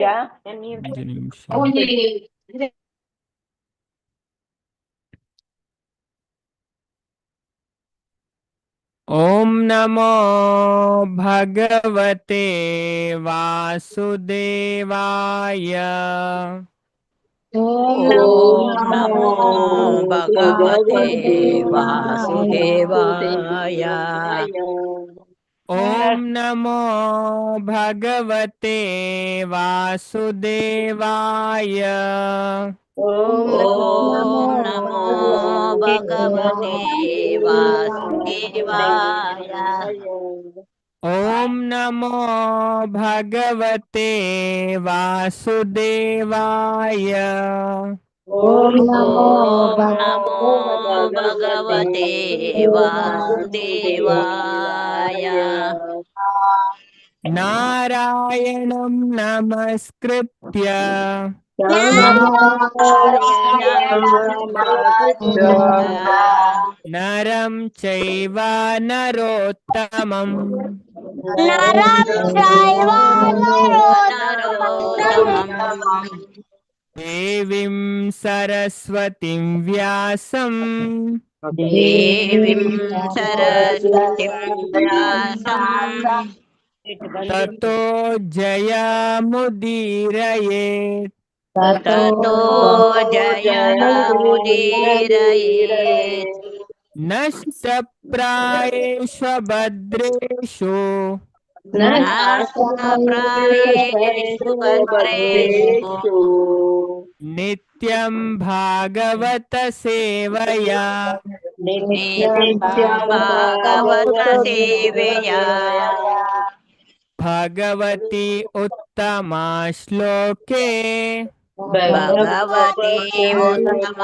5 ನಿಮಿಷ. ಓಂ ನಮೋ ಭಗವತೆ ವಾಸುದೇವಾಯ. ಓಂ ನಮೋ ಭಗವತೆ ವಾಸುದೇವಾಯ. ಓಂ ನಮೋ ಭಗವತೆ ವಾಸುದೇವಾಯ. ಓಂ ನಮೋ ಭಗವತೆ ವಾಸುದೇವಾಯ. ಓಂ ನಮೋ ಭಗವತೆ ವಾಸುದೇವಾಯ. ಓಂ ನಮೋ ಭಗವತೆ ವಾಸುದೇವಾಯ. ನಾರಾಯಣಂ ನಮಸ್ಕೃತ್ಯ ನರಂ ಚೈವ ನರೋತ್ತಮಂ ದೇವಿಂ ಸರಸ್ವತಿಂ ವ್ಯಾಸಂ ದೇವಿಂ ಸರಸ್ವತಿಂ ವ್ಯಾಸಂ ತತೋ ಜಯಮುದೀರಯೇತ್. ತತೋ ಜಯಮುದೀರಯೇತ್. ನಷ್ಟಪ್ರಾಯೇಷು ಭದ್ರೇಷು ನಷ್ಟಪ್ರಾಯೇಷು ಭದ್ರೇಷು ನಿತ್ಯಂ ಭಾಗವತ ಸೇವಯಾ ನಿತ್ಯಂ ಭಾಗವತ ಸೇವೆಯಾ ಭಗವತಿ ಉತ್ತಮ ಶ್ಲೋಕೆ ಭಗವತಿ ಉತ್ತಮ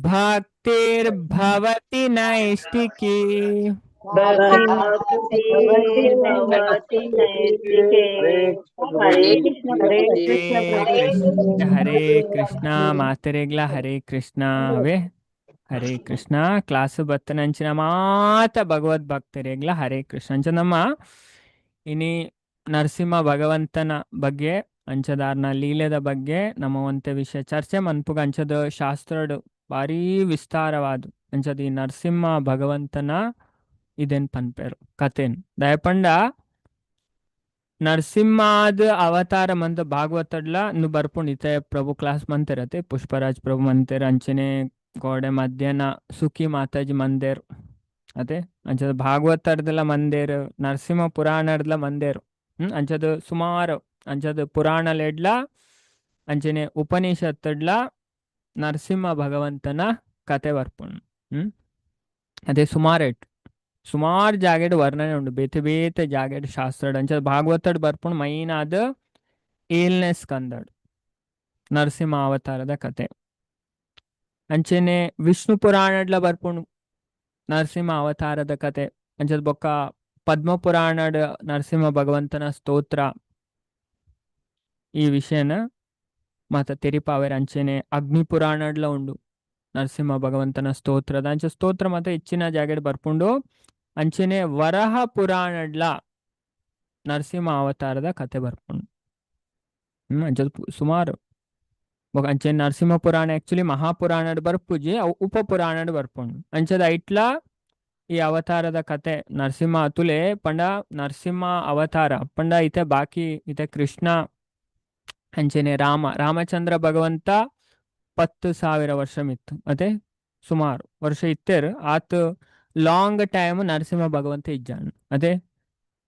ಭಕ್ತಿರ್ಭವತಿ ನೈಷ್ಠಿಕಿ. ಹರೇ ಕೃಷ್ಣ ಮಾತರೆಗ್ಲ ಹರೇ ಕೃಷ್ಣವೇ ಹರೇ ಕೃಷ್ಣ. ಕ್ಲಾಸು ಬತ್ತನಂಚಿನ ಮಾತ ಭಗವದ್ ಭಕ್ತರೆಗ್ಲ ಹರೇ ಕೃಷ್ಣ ಅಂಚನಮ್ಮ. ಇನಿ ನರಸಿಂಹ ಭಗವಂತನ ಬಗ್ಗೆ ಅಂಚದಾರ್ನ ಲೀಲೆದ ಬಗ್ಗೆ ನಮ್ಮ ಒಂತೆ ವಿಷಯ ಚರ್ಚೆ ಮನ್ಪುಗ ಅಂಚದ ಶಾಸ್ತ್ರಡು ಭಾರಿ ವಿಸ್ತಾರವಾದ ಅಂಚದ ಈ ನರಸಿಂಹ ಭಗವಂತನ ಇದೇನ್ ಪನ್ಪೇರು ಕಥೆನ್ ದಯಪಂಡ ನರಸಿಂಹಾದ ಅವತಾರ ಮಂತ ಭಾಗವತಡ್ಲ ನು ಬರ್ಪುಂಡ್ ಇತ್ತೆ ಪ್ರಭು ಕ್ಲಾಸ್ ಮಂತಿರತ್ತೆ ಪುಷ್ಪರಾಜ್ ಪ್ರಭು ಮಂದಿರ ಅಂಚನೆ ಗೋಡೆ ಮಧ್ಯಾಹ್ನ ಸುಖಿ ಮಾತಾಜಿ ಮಂದಿರ್ ಅದೇ ಅಂಚದ ಭಾಗವತರ್ದಲ ಮಂದಿರ್ ನರಸಿಂಹ ಪುರಾಣರ್ದಲ ಮಂದಿರ್ ಅಂಚದ ಸುಮಾರು ಅಂಚದ ಪುರಾಣಲೆಡ್ಲ ಅಂಚನೆ ಉಪನಿಷತ್ತಡ್ಲ ನರಸಿಂಹ ಭಗವಂತನ ಕತೆ ಬರ್ಪುಂಡು. ಅದೇ ಸುಮಾರು ಜಾಗೆಡ್ ವರ್ಣನೆ ಉಂಡು ಬೇತೆ ಬೇತೆ ಜಾಗೆಡ್ ಶಾಸ್ತ್ರಡ್ ಅಂಚದ ಭಾಗವತಡ್ ಬರ್ಪುಂಡು ಮೈನ್ ಆದ 7ನೇ ಸ್ಕಂದಡ್ ನರಸಿಂಹ ಅವತಾರದ ಕತೆ. ಅಂಚನೆ ವಿಷ್ಣು ಪುರಾಣಡ್ಲ ಬರ್ಪುಂಡು ನರಸಿಂಹ ಅವತಾರದ ಕತೆ. ಅಂಚದ ಬೊಕ್ಕ ಪದ್ಮ ಪುರಾಣಡ್ ನರಸಿಂಹ ಭಗವಂತನ ಸ್ತೋತ್ರ ಈ ವಿಷಯನ ಮತ್ತ ತೆರಿಪಾವೆರ್. ಅಂಚನೆ ಅಗ್ನಿ ಪುರಾಣಡ್ಲ ಉಂಡು ನರಸಿಂಹ ಭಗವಂತನ ಸ್ತೋತ್ರದ ಅಂಚ ಸ್ತೋತ್ರ ಮತ್ತೆ ಹೆಚ್ಚಿನ ಜಾಗೆಡ್ ಬರ್ಪುಂಡು. ಅಂಚನೆ ವರಹ ಪುರಾಣಡ್ಲ ನರಸಿಂಹ ಅವತಾರದ ಕತೆ ಬರ್ಪುಂಡು. ಅಂಚದ ಸುಮಾರು ಅಂಚನೆ ನರಸಿಂಹ ಪುರಾಣ ಆಕ್ಚುಲಿ ಮಹಾಪುರಾಣಡ್ ಬರ್ಪುಜಿ ಅವು ಉಪ ಪುರಾಣಡ್ ಬರ್ಪುಂಡು. ಅಂಚದ ಐಟ್ಲ ಈ ಅವತಾರದ ಕತೆ ನರಸಿಂಹ ಅತುಲೆ ಪಂಡ ನರಸಿಂಹ ಅವತಾರ ಪಂಡ ಇತೆ ಬಾಕಿ ಇತೆ ಕೃಷ್ಣ ಅಂಚನೆ ರಾಮಚಂದ್ರ ಭಗವಂತ 10,000 ವರ್ಷ ಮಿತ್ತು ಅದೇ ಸುಮಾರು ವರ್ಷ ಇತ್ತೇರು ಆತ ಲಾಂಗ್ ಟೈಮ್ ನರಸಿಂಹ ಭಗವಂತ ಇಜ್ಜಾನು ಅದೇ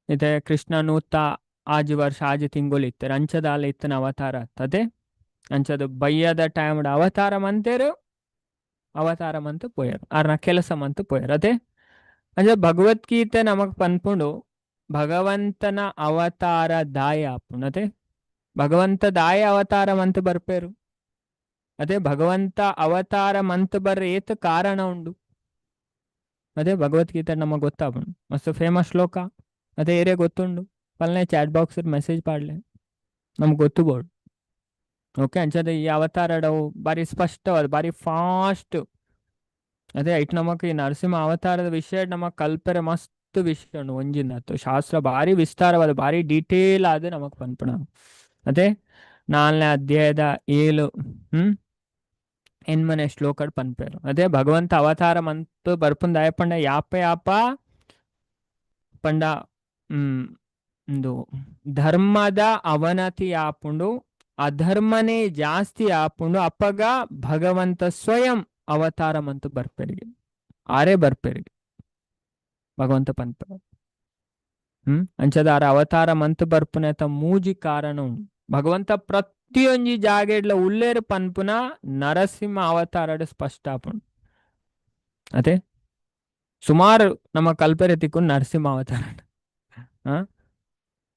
ಇತೆ ಕೃಷ್ಣ ನೂತ ಆಜು ವರ್ಷ ಆಜು ತಿಂಗಳು ಇತ್ತೇರು ಅಂಚದಾಲ ಇತ್ತನ ಅವತಾರ ಅದೇ ಅಂಚದ ಬಯ್ಯದ ಟೈಮ್ ಅವತಾರ ಮಂತೇರು ಅವತಾರ ಮಂತ್ ಪೋಯರು ಆರ್ನ ಕೆಲಸ ಮಂತ್ ಪೋಯರು ಅದೇ ಅಂಚ ಭಗವದ್ಗೀತೆ ನಮಗ್ ಪನ್ಪುಂಡು ಭಗವಂತನ ಅವತಾರ ದಾಯ ಆಪುಂಡು ಅದೇ ಭಗವಂತ ದಾಯ ಅವತಾರ ಮಂತ್ ಬರ್ಪೇರು ಅದೇ ಭಗವಂತ ಅವತಾರ ಮಂತ್ ಬರ್ರೆ ಏತ್ ಕಾರಣ ಉಂಡು ಅದೇ ಭಗವದ್ಗೀತೆ ನಮಗೆ ಗೊತ್ತಾಪುಂಡು ಮಸ್ತ್ ಫೇಮಸ್ ಶ್ಲೋಕ ಅದೇ ಏರೇ ಗೊತ್ತುಂಡು ಪಲ್ಲೆ ಚಾಟ್ ಬಾಕ್ಸ್ ಮೆಸೇಜ್ ಪಾಡ್ಲೆ ನಮ್ಗೆ ಗೊತ್ತುಬೋಡು. ಓಕೆ ಅಂಚದ ಈ ಅವತಾರಡವು ಬಾರಿ ಸ್ಪಷ್ಟವಾದ ಬಾರಿ ಫಾಸ್ಟ್ ಅದೇ ಐಟ್ ನಮಕ್ ಈ ನರಸಿಂಹ ಅವತಾರದ ವಿಷಯ ನಮಗ್ ಕಲ್ಪರೆ ಮಸ್ತ್ ವಿಷಯ ಒಂಜಿನತ್ತು ಶಾಸ್ತ್ರ ಭಾರಿ ವಿಸ್ತಾರವಾದ ಭಾರಿ ಡೀಟೇಲ್ ಆದ ನಮಗ್ ಪನ್ಪಣ ಅದೇ 4ನೇ ಅಧ್ಯಾಯದ 7 ಎನ್ಮನೆ ಶ್ಲೋಕಡ್ ಪನ್ಪೇರು ಅದೇ ಭಗವಂತ ಅವತಾರ ಮಂತು ಬರ್ಪುಂದ ಆಯಪಂಡ ಯಾಪ ಯಾಪ ಪಂಡ ಒಂದು ಧರ್ಮದ ಅವನತಿ ಆಪುಂಡು ಅಧರ್ಮನೇ ಜಾಸ್ತಿ ಆಪುಂಡು ಅಪ್ಪಗ ಭಗವಂತ ಸ್ವಯಂ ಅವತಾರ ಮಂತು ಬರ್ಪೇರಿಗೆ ಆರೇ ಬರ್ಪೇರಿಗೆ ಭಗವಂತ ಪನ್ಪ ಅಂಚದ ಅವತಾರ ಮಂತು ಬರ್ಪುನೇತ ಮೂಜಿ ಕಾರಣ ಭಗವಂತ ಪ್ರತಿಯೊಂಜಿ ಜಾಗೆಡ್ಲ ಉಲ್ಲೇರು ಪನ್ಪುನ ನರಸಿಂಹ ಅವತಾರಡ್ ಸ್ಪಷ್ಟ ಆಪುಂಡು ಅದೇ ಸುಮಾರು ನಮ್ಮ ಕಲ್ಪರೆ ತಿಕ್ಕು ನರಸಿಂಹ ಅವತಾರ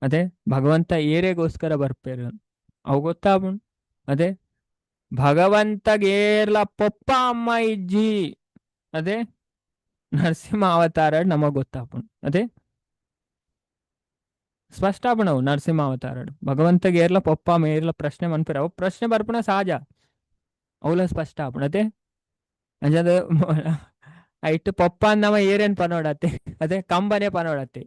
ಅದೇ ಭಗವಂತ ಏರೆಗೋಸ್ಕರ ಬರ್ಪೇರು ಅವು ಗೊತ್ತಾಪುಂಡು ಅದೇ ಭಗವಂತಗೇರ್ಲ ಪೊಪ್ಪ ಅಮ್ಮ ಇಜ್ಜಿ ಅದೇ ನರಸಿಂಹ ಅವತಾರ ನಮಗ್ ಗೊತ್ತಾಪುಂಡು ಅದೇ ಸ್ಪಷ್ಟ ಆಪುಣವು ನರಸಿಂಹ ಅವತಾರ ಭಗವಂತಗೆ ಏರ್ಲ ಪೊಪ್ಪ ಮೇರ್ಲ ಪ್ರಶ್ನೆ ಮನ್ಪೇರ ಅವು ಪ್ರಶ್ನೆ ಬರ್ಪುಣ ಸಹಜ ಅವಲ ಸ್ಪಷ್ಟ ಆಪುಣ ಅದೇ ಅಂಜದ ಐಟ್ ಪೊಪ್ಪ ನಮ್ಮ ಏರೇನ್ ಪನೋಡತ್ತೆ ಅದೇ ಕಂಬನೆ ಪನೋಡತ್ತೆ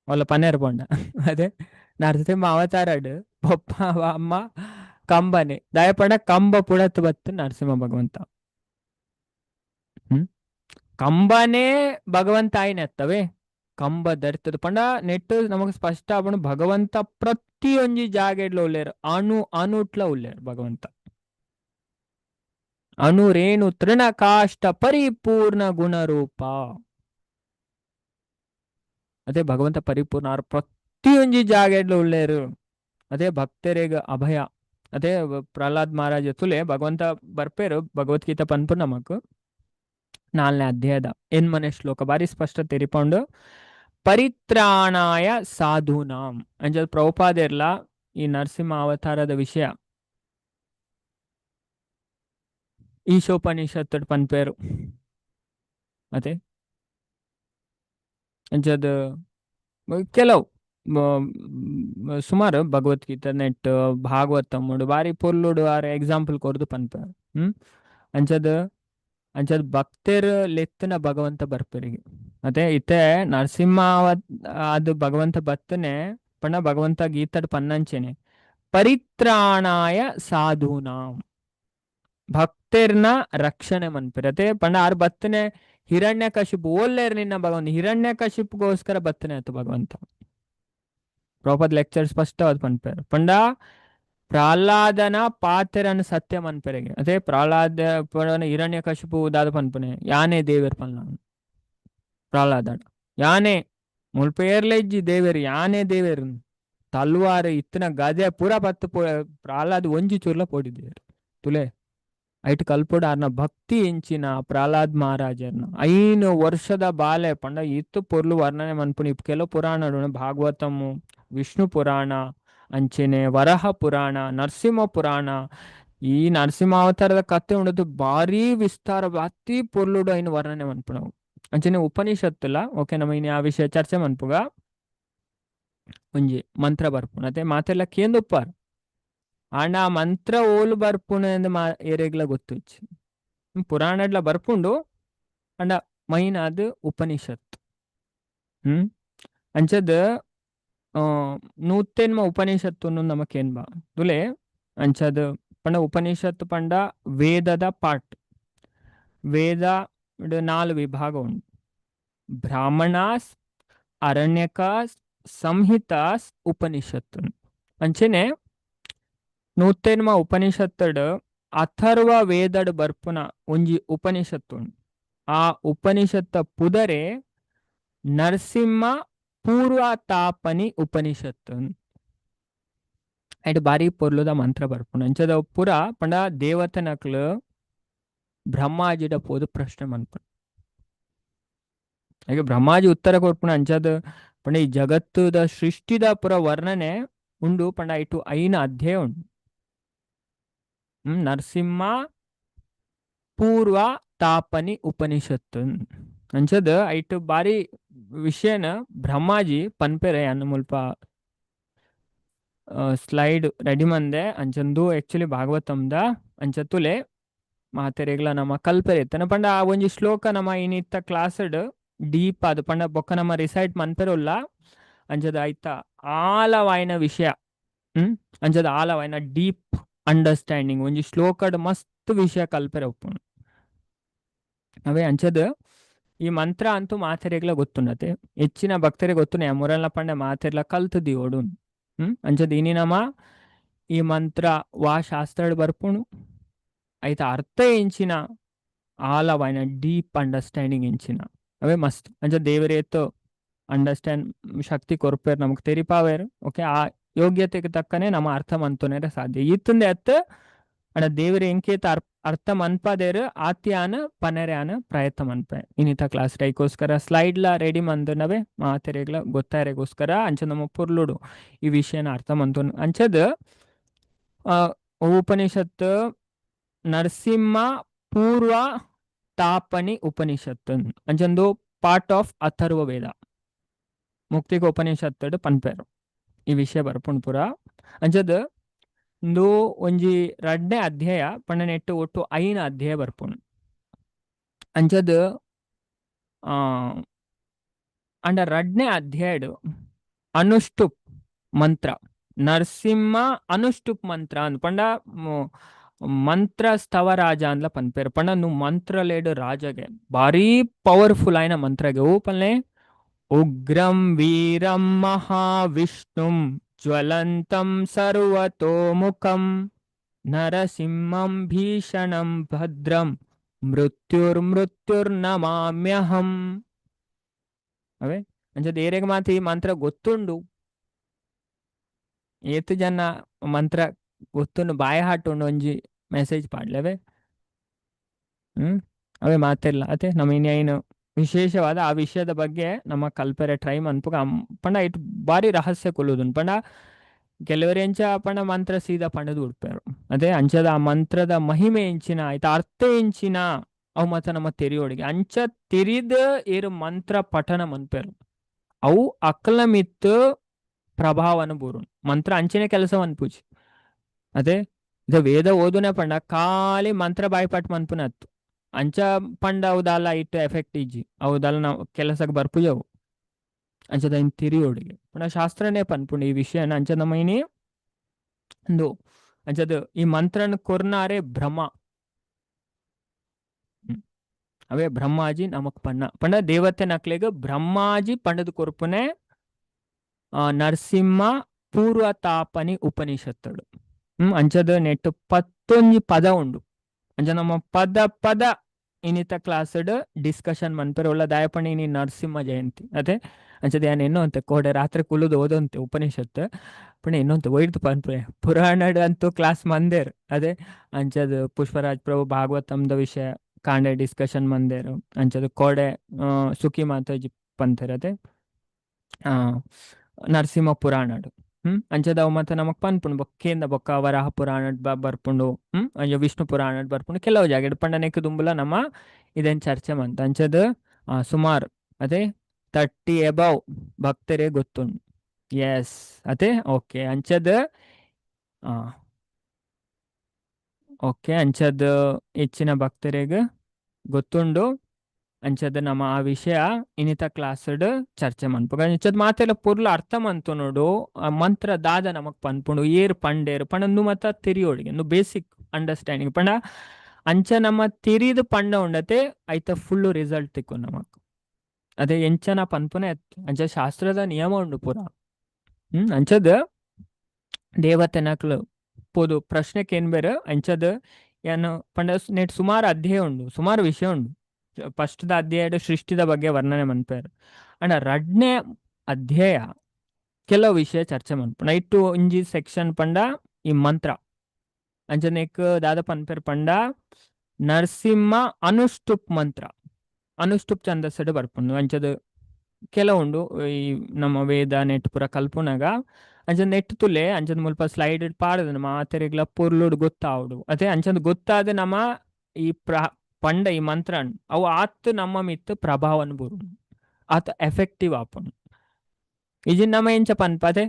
ಅವಳ ಪನ್ನೇರ್ ಪೊಂಡ ಅದೇ ನರಸಿಂಹ ಅವತಾರಡ್ ಪೊಪ್ಪ ಅಮ್ಮ ಕಂಬನೆ ದಯಪಂಡ ಕಂಬ ಪುಡತ್ ಬತ್ತು ನರಸಿಂಹ ಭಗವಂತ ಕಂಬನೇ ಭಗವಂತ ಆಯ್ನೆತ್ತವೆ ಕಂಬ ಧರಿತದ ಪಂಡ ನೆಟ್ಟು ನಮಗ್ ಸ್ಪಷ್ಟ ಆಪಣ ಭಗವಂತ ಪ್ರತಿಯೊಂಜಿ ಜಾಗೆಡ್ಲ ಉಳ್ಳೇರು ಅಣುಟ್ಲ ಉಳ್ಳೇರು ಭಗವಂತ ಅಣು ರೇಣು ತೃಣ ಕಾಷ್ಟ ಪರಿಪೂರ್ಣ ಗುಣರೂಪ ಅದೇ ಭಗವಂತ ಪರಿಪೂರ್ಣ ಪ್ರತಿಯೊಂಜಿ ಜಾಗೆಡ್ಲ ಉಳ್ಳೇರು ಅದೇ ಭಕ್ತರೇಗ ಅಭಯ ಅದೇ ಪ್ರಹ್ಲಾದ್ ಮಹಾರಾಜ ತುಲೆ ಭಗವಂತ ಬರ್ಪೇರು ಭಗವದ್ಗೀತಾ ಪನ್ಪು ನಮಕ್ 4ನೇ ಅಧ್ಯಾಯದ ಎನ್ಮನೆ ಶ್ಲೋಕ ಬಾರಿ ಸ್ಪಷ್ಟ ತೆರಿಪಂಡು ಪರಿತ್ರಾಣಾಯ ಸಾಧೂನಾಂ ಅಂಜಲ್ ಪ್ರಭುಪಾದಿರ್ಲ ಈ ನರಸಿಂಹ ಅವತಾರದ ವಿಷಯ ಈಶೋಪನಿಷತ್ ಪನ್ಪೇರು ಅದೇ ಅಂಜದ್ ಕೆಲವು ಸುಮಾರು ಭಗವದ್ಗೀತಾ ನೆಟ್ ಭಾಗವತಮ್ಮುಡು ಬಾರಿ ಪೊರ್ಲುಡು ಆರ ಎಕ್ಸಾಂಪಲ್ ಕೊರ್ದು ಪನ್ಪೇರು ಅಂಚದ್ ಭಕ್ತರ್ ಲೆತ್ತನ ಭಗವಂತ ಬರ್ಪರಿಗೆ ಅದೇ ಇತ್ತೆ ನರಸಿಂಹ ಅದು ಭಗವಂತ ಬತ್ತನೆ ಪಂಡ ಭಗವಂತ ಗೀತಡ್ ಪನ್ನಂಚೆನೆ ಪರಿತ್ರಾಣಾಯ ಸಾಧೂನಾಂ ಭಕ್ತರ್ನ ರಕ್ಷಣೆ ಮನ್ಪೇರು ಅದೇ ಪಂಡ ಆರು ಬತ್ತನೆ ಹಿರಣ್ಯ ಕಶಿಪು ಓಲ್ಲೇರ್ ನಿನ್ನ ಭಗವಂತ ಹಿರಣ್ಯ ಕಶಿಪ್ಗೋಸ್ಕರ ಬತ್ತನೆ ಆಯ್ತು ಭಗವಂತ ಪ್ರಭುಪಾದ್ ಲೆಕ್ಚರ್ ಸ್ಪಷ್ಟವಾದ ಪನ್ಪೇರು ಪಂಡ ಪ್ರಹ್ಲಾದನ ಪಾತೆರನ್ನು ಸತ್ಯ ಮನ್ಪೆರೆಗೆ ಅದೇ ಪ್ರಹ್ಲಾದ ಹಿರಣ್ಯ ಕಶಿಪು ದಾದ ಪನ್ಪನೆ ಯಾನೇ ದೇವೇರ್ ಪನ್ಲ ಪ್ರಹ್ಲಾದ ಯಾನೇ ಮುಲ್ಪೇರ್ಲ ಇಜ್ಜಿ ದೇವೇರು ಯಾನೇ ದೇವೇರು ತಲ್ವಾರು ಇತ್ತನ ಗದೆ ಪೂರ ಪತ್ತು ಪ್ರಹ್ಲಾದ್ ಒಂಜಿ ಚೂರ್ಲ ಪೋಡಿದೇರು ತುಲೆ ಐಟ್ ಕಲ್ಪುಡ ಆರ್ನ ಭಕ್ತಿ ಎಂಚಿನ ಪ್ರಹ್ಲಾದ್ ಮಹಾರಾಜರ್ನ 5 ವರ್ಷದ ಬಾಲೆ ಪಂಡ ಇತ್ತು ಪೊರ್ಲು ವರ್ಣನೆ ಮನ್ಪುನಿ ಕೆಲವು ಪುರಾಣ ಭಾಗವತಮು ವಿಷ್ಣು ಪುರಾಣ ಅಂಚೆನೆ ವರಹ ಪುರಾಣ ನರಸಿಂಹ ಪುರಾಣ ಈ ನರಸಿಂಹ ಅವತಾರದ ಕತೆ ಉಂಡದು ಭಾರಿ ವಿಸ್ತಾರ ಅತಿ ಪೊರ್ಲುಡು ಐನು ವರ್ಣನೆ ಮನ್ಪುಣವು ಅಂಚೆನೆ ಉಪನಿಷತ್ತುಲ ಓಕೆ ನಮ್ಮ ಇನ್ನು ಆ ವಿಷಯ ಚರ್ಚೆ ಮನ್ಪುಗ ಒಂಜಿ ಮಂತ್ರ ಬರ್ಪುಣ ಅದೇ ಮಾತೆಲ್ಲ ಕೇಂದುಪ್ಪಾರ ಆಂಡ ಆ ಮಂತ್ರ ಓಲು ಬರ್ಪುಣ ಎಂದು ಏರೆಗ್ಲ ಗೊತ್ತು ಪುರಾಣಡ್ಲ ಬರ್ಪುಂಡು ಅಂಡ ಮೈನ್ ಅದು ಉಪನಿಷತ್ ಅಂಚದ್ ನೂತೆನ್ಮ ಉಪನಿಷತ್ತು ನಮಕೇನ್ ಬಾ ತುಲೆ ಅಂಚದ್ ಪಂಡ ಉಪನಿಷತ್ತು ಪಂಡ ವೇದದ ಪಾರ್ಟ್ ವೇದ 4 ವಿಭಾಗ ಉಂಟು ಬ್ರಾಹ್ಮಣಾಸ್ ಅರಣ್ಯಕಾಸ್ ಸಂಹಿತಾಸ್ ಉಪನಿಷತ್ತು ಅಂಚೆನೆ ನೂತೆನ್ಮ ಉಪನಿಷತ್ತಡ್ ಅಥರ್ವ ವೇದಡ್ ಬರ್ಪುನ ಒಂಜಿ ಉಪನಿಷತ್ತು ಆ ಉಪನಿಷತ್ತ ಪುದರೆ ನರಸಿಂಹ ಪೂರ್ವ ತಾಪನಿ ಉಪನಿಷತ್ತು ಐಟ್ ಬಾರಿ ಪೊರ್ಲುದ ಮಂತ್ರ ಬರ್ಪುನ ಅಂಚದ ಪುರ ಪಂಡ ದೇವತನಕ್ಲು ಬ್ರಹ್ಮಾಜಿಡ ಪೋದು ಪ್ರಶ್ನೆ ಮನ್ಪುನ ಹಾಗೆ ಬ್ರಹ್ಮಾಜಿ ಉತ್ತರ ಕೊಡ್ಪುಣ ಅಂಚದ ಪಂಡ ಈ ಜಗತ್ತುದ ಸೃಷ್ಟಿದ ಪುರ ವರ್ಣನೆ ಉಂಡು ಪಂಡ ಐಟು 5 ಅಧ್ಯಾಯ ಉಂಡು ನರಸಿಂಹ ಪೂರ್ವ ತಾಪನಿ ಉಪನಿಷತ್ತು ಅಂಚದ ಐಟು ಬಾರಿ ವಿಷಯನ ಬ್ರಹ್ಮಾಜಿ ಪನ್ಪೆರೆ ಅನ್ನ ಮುಲ್ಪ ಸ್ಲೈಡ್ ರೆಡಿ ಮಂದೆ ಅಂಚಂದು ಆಕ್ಚುಲಿ ಭಾಗವತಂದ ಅಂಚತ್ತುಲೆ ಮಾತೆರೆಗ್ಲ ನಮ್ಮ ಕಲ್ಪೆರೆ ತನ ಪಂಡ ಆ ಒಂಜಿ ಶ್ಲೋಕ ನಮ್ಮ ಇನಿತ್ತ ಕ್ಲಾಸಡ್ ಡೀಪ್ ಅದು ಪಂಡ ಬೊಕ್ಕ ನಮ್ಮ ರಿಸೈಟ್ ಮನ್ಪೆರೊಲ್ಲ ಅಂಚದ ಐತ ಆಳವಾಯಿನ ವಿಷಯ. ಅಂಚದ ಆಳವಾಯಿನ ಡೀಪ್ ಅಂಡರ್ಸ್ಟ್ಯಾಂಡಿಂಗ್ ಒಂಜಿ ಶ್ಲೋಕಡ್ ಮಸ್ತ್ ವಿಷಯ ಕಲ್ಪೆರೆ ಉಪ್ಪುಂಡು. ಅವೇ ಅಂಚದ ಈ ಮಂತ್ರ ಅಂತೂ ಮಾತೆರೆಗ್ಲ ಗೊತ್ತುಂಡತೆ, ಹೆಚ್ಚಿನ ಭಕ್ತರಿಗೆ ಗೊತ್ತುನೆ ಮುರಲ್ನ ಪಂಡೆ ಮಾತೆರ್ಲ ಕಲ್ತದಿ ಓಡು. ಅಂಚದ ಇನಿ ನಮ ಈ ಮಂತ್ರ ವಾ ಶಾಸ್ತ್ರ ಬರ್ಪುಣು ಐತ ಅರ್ಥ ಎಂಚಿನ ಆಳವಾಯಿನ ಡೀಪ್ ಅಂಡರ್ಸ್ಟ್ಯಾಂಡಿಂಗ್ ಎಂಚಿನ ಅವೇ ಮಸ್ತ್. ಅಂಚ ದೇವರೇತು ಅಂಡರ್ಸ್ಟ್ಯಾಂಡ್ ಶಕ್ತಿ ಕೊರ್ಪೇರ್ ನಮಕ್ ತೆರಿಪಾವೇರು. ಓಕೆ, ಆ ಯೋಗ್ಯತೆಗೆ ತಕ್ಕನೆ ನಮ್ಮ ಅರ್ಥ ಮಂತೋನೇರ ಸಾಧ್ಯ ಇತ್ತಂದೆ ಅತ್ತ ಅಡ ದೇವರ ಎಂಕೇತ ಅರ್ಥ ಮನ್ಪದೇರು ಆತ್ಯಾನ ಪನೆರ್ಯಾನ ಪ್ರಯತ್ನ ಮನ್ಪೆ. ಇನ್ನಿತ ಕ್ಲಾಸ್ ರೈಕೋಸ್ಕರ ಸ್ಲೈಡ್ಲ ರೆಡಿ ಮಂದನವೇ ಮಾತೆರೆಗ್ಲ ಗೊತ್ತಾರೆಗೋಸ್ಕರ ಅಂಚ ನಮ್ಮ ಪುರ್ಲುಡು ಈ ವಿಷಯನ ಅರ್ಥ ಮಂತು. ಅಂಚದ ಉಪನಿಷತ್ ನರಸಿಂಹ ಪೂರ್ವ ತಾಪನಿ ಉಪನಿಷತ್ ಅಂಚಂದು ಪಾರ್ಟ್ ಆಫ್ ಅಥರ್ವ ವೇದ ಮುಕ್ತಿಗೆ ಉಪನಿಷತ್ ಪನ್ಪೇರು ಈ ವಿಷಯ ಬರ್ಪುಂಡು ಪುರ. ಅಂಚದ ಇಂದು ಒಂಜಿ 2ನೇ ಅಧ್ಯಾಯ ಪಂಡ ನೆಟ್ಟು ಒಟ್ಟು 5 ಅಧ್ಯಾಯ ಬರ್ಪುಂಡು. ಅಂಚದ ಅಂಡ 2ನೇ ಅಧ್ಯಾಯಡು ಅನುಷ್ಠುಪ್ ಮಂತ್ರ ನರಸಿಂಹ ಅನುಷ್ಠುಪ್ ಮಂತ್ರ ಅಂದ್ ಪಂಡ ಮಂತ್ರ ಸ್ತವ ರಾಜ ಅಂದ್ಲ ಪನ್ಪೇರು. ಪಂಡ ನು ಮಂತ್ರ ಲೇಡು ರಾಜಗೆ ಭಾರಿ ಪವರ್ಫುಲ್ ಆಯ್ನ ಮಂತ್ರಗೆ ಓ ಪಲ್ಲೆ ಉಗ್ರಂ ವೀರಂ ಮಹಾವಿಷ್ಣುಂ ಜ್ವಲಂತಂ ಸರ್ವತೋಮುಖಂ ನರಸಿಂಹಂ ಭೀಷಣಂ ಭದ್ರಂ ಮೃತ್ಯುರ್ನಮಾಮ್ಯಹಂ. ಅವೇ ಅಂಚದ ಏರೆಗೆ ಮಾತು ಈ ಮಂತ್ರ ಗೊತ್ತುಂಡು, ಏತು ಜನ ಮಂತ್ರ ಗೊತ್ತುಂಡು ಬಾಯ ಹಾಟುಂಡು ಒಂಜಿ ಮೆಸೇಜ್ ಪಾಡ್ಲೇವೆ. ಅವೇ ಮಾತೆಲ್ಲ ಅತೆ ನಮ್ಮ ಇನ್ನೇನು ವಿಶೇಷವಾದ ಆ ವಿಷಯದ ಬಗ್ಗೆ ನಮ್ಮ ಕಲ್ಪರೆ ಟ್ರೈ ಮನ್ಪುಗ ಪಂಡ ಇಟ್ ಬಾರಿ ರಹಸ್ಯ ಕೊಲ್ಲುದು ಪಂಡ ಕೆಲವರು ಎಂಚ ಪಂಡ ಮಂತ್ರ ಸೀದಾ ಪಂಡದು ಉಡ್ಪೇರು. ಅದೇ ಅಂಚದ ಆ ಮಂತ್ರದ ಮಹಿಮೆ ಎಂಚಿನ ಆಯ್ತಾ ಅರ್ಥ ಎಂಚಿನ ಅವು ಮತ್ತ ನಮ್ಮ ತೆರಿಯೋಡಿಗೆ ಅಂಚ ತೆರಿದ ಏರು ಮಂತ್ರ ಪಠನ ಮನ್ಪೇರು ಅವು ಅಕ್ಲ ಮಿತ್ತು ಪ್ರಭಾವನ ಬೂರು ಮಂತ್ರ ಅಂಚಿನ ಕೆಲಸ ಅನ್ಪೂಜಿ. ಅದೇ ಇದು ವೇದ ಓದುನೆ ಪಂಡ ಖಾಲಿ ಮಂತ್ರ ಬಾಯ್ಪಾಟ್ ಮನ್ಪುನ ಹತ್ತು ಅಂಚ ಪಂಡ ಅವದಲ್ಲ ಇಟ್ಟು ಎಫೆಕ್ಟ್ ಇಜ್ಜಿ ಅವದಲ್ಲ ನಾವು ಕೆಲಸಕ್ಕೆ ಬರ್ಪುಜವು ಅಂಚದ ಇನ್ ತಿರಿಯೋಡಿಗೆ ಪುನಃ ಶಾಸ್ತ್ರನೇ ಪನ್ಪುಂಡು ಈ ವಿಷಯನ ಅಂಚ ನಮ್ಮ ಇನಿ ಒಂದು ಅಂಚದ ಈ ಮಂತ್ರನ ಕೊರ್ನಾರೆ ಬ್ರಹ್ಮ ಅವೇ ಬ್ರಹ್ಮಾಜಿ ನಮಕ್ ಪಂಡ ದೇವತೆ ನಕ್ಲೆಗ ಬ್ರಹ್ಮಾಜಿ ಪಂಡದ ಕೊರ್ಪುನೆ ನರಸಿಂಹ ಪೂರ್ವ ತಾಪನಿ ಉಪನಿಷತ್ತಡು. ಅಂಚದ ನೆಟ್ಟು 11 ಪದ ಉಂಡು. ಅಂಚ ನಮ್ಮ ಪದ ಇನ್ನಿತ ಕ್ಲಾಸ್ಡ್ ಡಿಸ್ಕಷನ್ ಮನ್ಪರೆ ಒಳ್ಳ ದಾಯಪಣಿ ಇನಿ ನರಸಿಂಹ ಜಯಂತಿ ಅದೇ ಅಂಚದ ಏನು ಇನ್ನೂ ಅಂತೆ ಕೋಡೆ ರಾತ್ರಿ ಕುಲ್ಲುದು ಓದೋಂತೆ ಉಪನಿಷತ್ ಪುಣ ಇನ್ನೊಂದು ಒಯ್ದು ಪನ್ಪೆ ಪುರಾಣಡ್ ಅಂತೂ ಕ್ಲಾಸ್ ಮಂದೇರ್. ಅದೇ ಅಂಚದ ಪುಷ್ಪರಾಜ್ ಪ್ರಭು ಭಾಗವತಮ್ದ ವಿಷಯ ಕಾಂಡೆ ಡಿಸ್ಕಷನ್ ಮಂದೇರು. ಅಂಚದ ಕೋಡೆ ಸುಖಿ ಮಾತಾಜಿ ಪಂಥರ್ ಅದೇ ನರಸಿಂಹ ಪುರಾಣಡು. ಅಂಚದ ಅವು ಮತ್ತೆ ನಮಕ್ ಪನ್ಪುಂಡು ಬೊಕ್ಕೇಂದ ಬೊಕ್ಕ ವರಾಹ ಪುರಾಣಡ್ ಬರ್ಪುಂಡು. ಅಂಚ ವಿಷ್ಣು ಪುರಾಣಡ್ ಬರ್ಪುಂಡು ಕೆಲವು ಜಾಗ ಪಂಡ ನೆಕ್ ದುಂಬುಲ ನಮ್ಮ ಇದೇನು ಚರ್ಚೆ ಮಂತ. ಅಂಚದ ಸುಮಾರು ಅದೇ 30 ಎಬವ್ ಭಕ್ತರೇ ಗೊತ್ತುಂಡು. ಎಸ್ ಅದೇ ಓಕೆ ಅಂಚದ ಓಕೆ ಅಂಚದ ಹೆಚ್ಚಿನ ಭಕ್ತರಿಗೆ ಗೊತ್ತುಂಡು. ಅಂಚದ ನಮ್ಮ ಆ ವಿಷಯ ಇನ್ನಿತ ಕ್ಲಾಸ್ಡ್ ಚರ್ಚೆ ಮನ್ಪು ಅಂಚದ ಮಾತೆಲ್ಲ ಪುರ್ಲ ಅರ್ಥ ಮಂತು ನೋಡು ಮಂತ್ರ ದಾದ ನಮಕ್ ಪನ್ಪುಂಡು ಏರ್ ಪಂಡೇರು ಪಂಡ ನು ಮತ್ತ ತಿರಿಯೋಡಿಗೆ ನು ಬೇಸಿಕ್ ಅಂಡರ್ಸ್ಟ್ಯಾಂಡಿಂಗ್ ಪಂಡ ಅಂಚ ನಮ್ಮ ತಿರಿದು ಪಂಡ ಉಂಡತೆ ಐತ ಫುಲ್ಲು ರಿಸಲ್ಟ್ ತಿಕ್ಕು ನಮಕ್. ಅದೇ ಎಂಚನ ಪನ್ಪುನೆ ಅಂಚ ಶಾಸ್ತ್ರದ ನಿಯಮ ಉಂಡು ಪುರ. ಅಂಚದ ದೇವತೆ ನಕ್ಲು ಪೋದು ಪ್ರಶ್ನೆಗೆ ಏನ್ ಬೇರೆ ಅಂಚದ ಏನು ಪಂಡ ನೆಟ್ ಸುಮಾರು ಅಧ್ಯಾಯ ಉಂಡು ಸುಮಾರು ವಿಷಯ ಉಂಡು. ಫಸ್ಟ್ದ ಅಧ್ಯಾಯದ ಸೃಷ್ಟಿದ ಬಗ್ಗೆ ವರ್ಣನೆ ಮನ್ಪೇರು ಅಂಡ 2ನೇ ಅಧ್ಯಾಯ ಕೆಲವು ವಿಷಯ ಚರ್ಚೆ ಮನ್ಪು ನೈಟು ಇಂಜಿ ಸೆಕ್ಷನ್ ಪಂಡ ಈ ಮಂತ್ರ ಅಂಚನೆಕ್ ದಾದ ಪನ್ಪೇರು ಪಂಡ ನರಸಿಂಹ ಅನುಷ್ಠುಪ್ ಮಂತ್ರ ಅನುಷ್ಠುಪ್ ಛಂದಸ್ಸಡು ಬರ್ಪುಂಡು. ಅಂಚದ ಕೆಲವುಂಡು ಈ ನಮ್ಮ ವೇದ ನೆಟ್ ಪುರ ಕಲ್ಪುನಾಗ ಅಂಚದ ನೆಟ್ ತುಲೆ ಅಂಚದ ಮುಲ್ಪ ಸ್ಲೈಡ್ ಪಾಡದ ನಮ್ಮ ಆತರಿಗ್ಲ ಪುರ್ಲುಡ್ ಗೊತ್ತಾವುಡು. ಅದೇ ಅಂಚದ ಗೊತ್ತಾದ ನಮ್ಮ ಈ ಪಂಡ ಈ ಮಂತ್ರ ಅವು ಆತ್ ನಮ್ಮ ಮಿತ್ ಪ್ರಭಾವನ ಬುರು ಆತ ಎಫೆಕ್ಟಿವ್ ಆಪುಂಡು. ಇಜಿನ್ ನಮ್ಮ ಎಂಚ ಪನ್ಪ ಅದೇ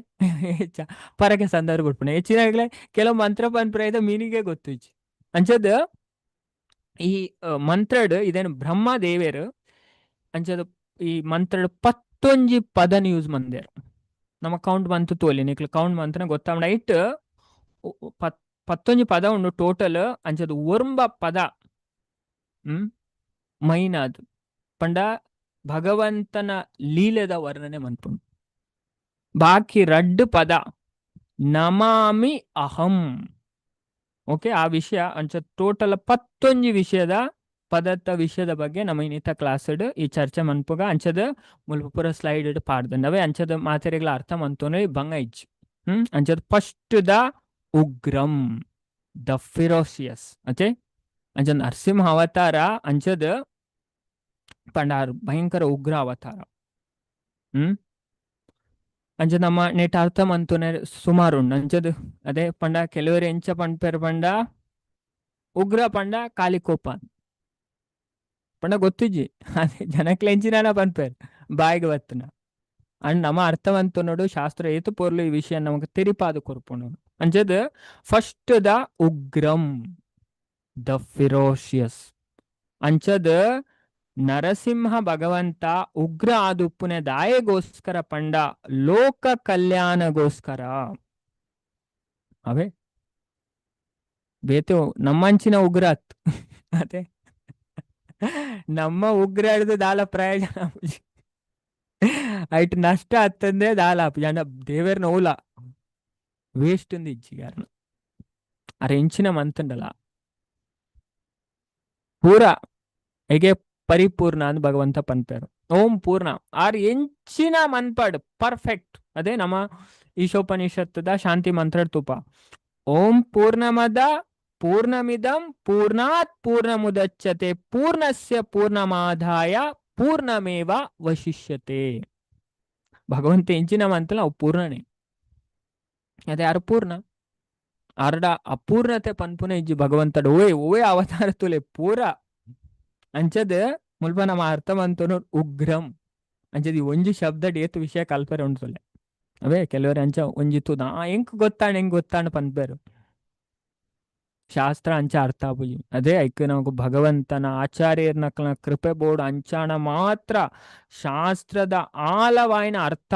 ಪರಕೆ ಸಂದರ್ಭ ಬಿಟ್ಪುಂಡು ಹೆಚ್ಚಿನಾಗ್ಲೇ ಕೆಲವು ಮಂತ್ರ ಪನ್ಪ್ರಾಯದ ಮೀನಿಗೆ ಗೊತ್ತು ಇಜ್ಜಿ. ಅಂಚದ ಈ ಮಂತ್ರಡ್ ಇದೇನು ಬ್ರಹ್ಮ ದೇವೇರು ಅಂಚದ ಈ ಮಂತ್ರ ಪತ್ತೊಂಜಿ ಪದನ ಯೂಸ್ ಮಂದೇರು ನಮ್ಮ ಕೌಂಟ್ ಬಂತು ತೋಲಿ ನಿಕ್ಲು ಕೌಂಟ್ ಮಂತನ ಗೊತ್ತಾವಣ ಇಟ್ ಪತ್ತೊಂಜಿ ಪದ ಉಂಡು ಟೋಟಲ್ ಅಂಚದು ಒರ್ಂಬ ಪದ ಮೈನಾದ್ ಪಂಡ ಭಗವಂತನ ಲೀಲೆದ ವರ್ಣನೆ ಮನ್ಪುಂಡು ಬಾಕಿ ರಡ್ಡು ಪದ ನಮಾಮಿ ಅಹಂ. ಓಕೆ, ಆ ವಿಷಯ ಅಂಚ ಟೋಟಲ್ ಪತ್ತೊಂಜಿ ವಿಷಯದ ಪದತ್ತ ವಿಷಯದ ಬಗ್ಗೆ ನಮ್ಮ ಇನ್ನಿತ ಕ್ಲಾಸ್ ಈ ಚರ್ಚೆ ಮನ್ಪುಗ ಅಂಚದ ಮುಲ್ಪ ಪೂರ ಸ್ಲೈಡ್ ಪಾಡ್ದಂಡವೆ ಅಂಚದ ಮಾತೆರೆಗಳ ಅರ್ಥ ಮಂತೋನೆ ಬಂಗ ಇಜ್ಜಿ. ಅಂಚದ ಫಸ್ಟ್ ದ ಉಗ್ರಂ, ದ ಫಿರೋಸಿಯಸ್. ಅಚೆ ಅಂಚ ನರಸಿಂಹ ಅವತಾರ ಅಂಚದ ಪಂಡಾರ್ ಭಯಂಕರ ಉಗ್ರ ಅವತಾರ. ಅಂಚ ನಮ್ಮ ನೆಟ್ ಅರ್ಥ ಮಂತೋನೆ ಸುಮಾರು ಉಂಡು ಅಂಚದ ಅದೇ ಪಂಡ ಕೆಲವರು ಎಂಚ ಪಂಡ್ಪೇರ್ ಪಂಡ ಉಗ್ರ ಪಂಡ ಕಾಲಿಕೋಪ ಪಂಡ ಗೊತ್ತಿಜ್ಜಿ ಅದೇ ಜನಕ್ಲೆ ಎಂಚಿನ ಪನ್ಪೇರ್ ಬಾಯಿಗೆ ಬತ್ತನ ಅಂಡ್ ನಮ್ಮ ಅರ್ಥವಂತು ನೋಡು ಶಾಸ್ತ್ರ ಏತು ಪೋರ್ಲು ಈ ವಿಷಯ ನಮಗೆ ತೆರಿಪಾದು ಕೊರ್ಪುಂಡು ಅಂಚದ ಫಸ್ಟ್ ದ ಉಗ್ರಂ, ದ ಫಿರೋಷಿಯಸ್. ಅಂಚದ ನರಸಿಂಹ ಭಗವಂತ ಉಗ್ರ ಆದುಪ್ಪುನೆ ದಾಯಗೋಸ್ಕರ ಪಂಡ ಲೋಕ ಕಲ್ಯಾಣಗೋಸ್ಕರ ಅವೇ ಬೇತು ನಮ್ಮಂಚಿನ ಉಗ್ರ ಅತ್ ಅದೇ ನಮ್ಮ ಉಗ್ರ ಹಿಡಿದು ದಾಲ ಪ್ರಯೋಜನ ಐಟ್ ನಷ್ಟ ಅತ್ತಂದ್ರೆ ದಾಲ ಜನ ದೇವೇರ್ನ ಓಲ ವೇಸ್ಟ್ ಒಂದು ಇಚ್ಚಿಗಾರನು ಅರೆ ಇಂಚಿನ ಮಂತಂಡಲ್ಲ ಪೂರ ಹೇಗೆ ಪರಿಪೂರ್ಣ ಅಂತ ಭಗವಂತ ಪನ್ಪೇರು ಓಂ ಪೂರ್ಣ ಆರ್ ಎಂಚಿನ ಮನ್ಪಡ್ ಪರ್ಫೆಕ್ಟ್. ಅದೇ ನಮ್ಮ ಈಶೋಪನಿಷತ್ತದ ಶಾಂತಿ ಮಂತ್ರ ತುಪ ಓಂ ಪೂರ್ಣಮದ ಪೂರ್ಣಮಿದಂ ಪೂರ್ಣಾತ್ ಪೂರ್ಣಮುದಚ್ಯತೆ ಪೂರ್ಣಸ್ಯ ಪೂರ್ಣಮಾದಾಯ ಪೂರ್ಣಮೇವ ವಶಿಷ್ಯತೆ. ಭಗವಂತ ಎಂಚಿನ ಮಂತ್ರ ಅವು ಪೂರ್ಣನೇ. ಅದೇ ಯಾರು ಪೂರ್ಣ ಅರ್ಡ ಅಪೂರ್ಣತೆ ಪನ್ಪುನ ಇಜ್ಜಿ ಭಗವಂತಡ ಓಯೇ ಓವೇ ಅವತಾರ ತುಲೆ ಪೂರ ಅಂಚದ ಮುಲ್ಪ ನಮ್ಮ ಅರ್ಥ ಮಂತನು ಉಗ್ರಂ ಅಂಚದ ಈ ಒಂಜಿ ಶಬ್ದ ಏತು ವಿಷಯ ಕಲ್ಪರೆ ಉಂಟುಲೆ ಅವೇ ಕೆಲವರು ಅಂಚ ಒಂಜಿತ್ತು ಹೆಂಗ್ ಗೊತ್ತಾಂಡ್ ಪನ್ಪೇರು ಶಾಸ್ತ್ರ ಅಂಚ ಅರ್ಥ ಆಪುಜಿ. ಅದೇ ಐಕ್ ನಮಗೂ ಭಗವಂತನ ಆಚಾರ್ಯರ್ನ ಕೃಪೆ ಬೋರ್ಡ್ ಅಂಚಾಣ ಮಾತ್ರ ಶಾಸ್ತ್ರದ ಆಳವಾಯಿನ ಅರ್ಥ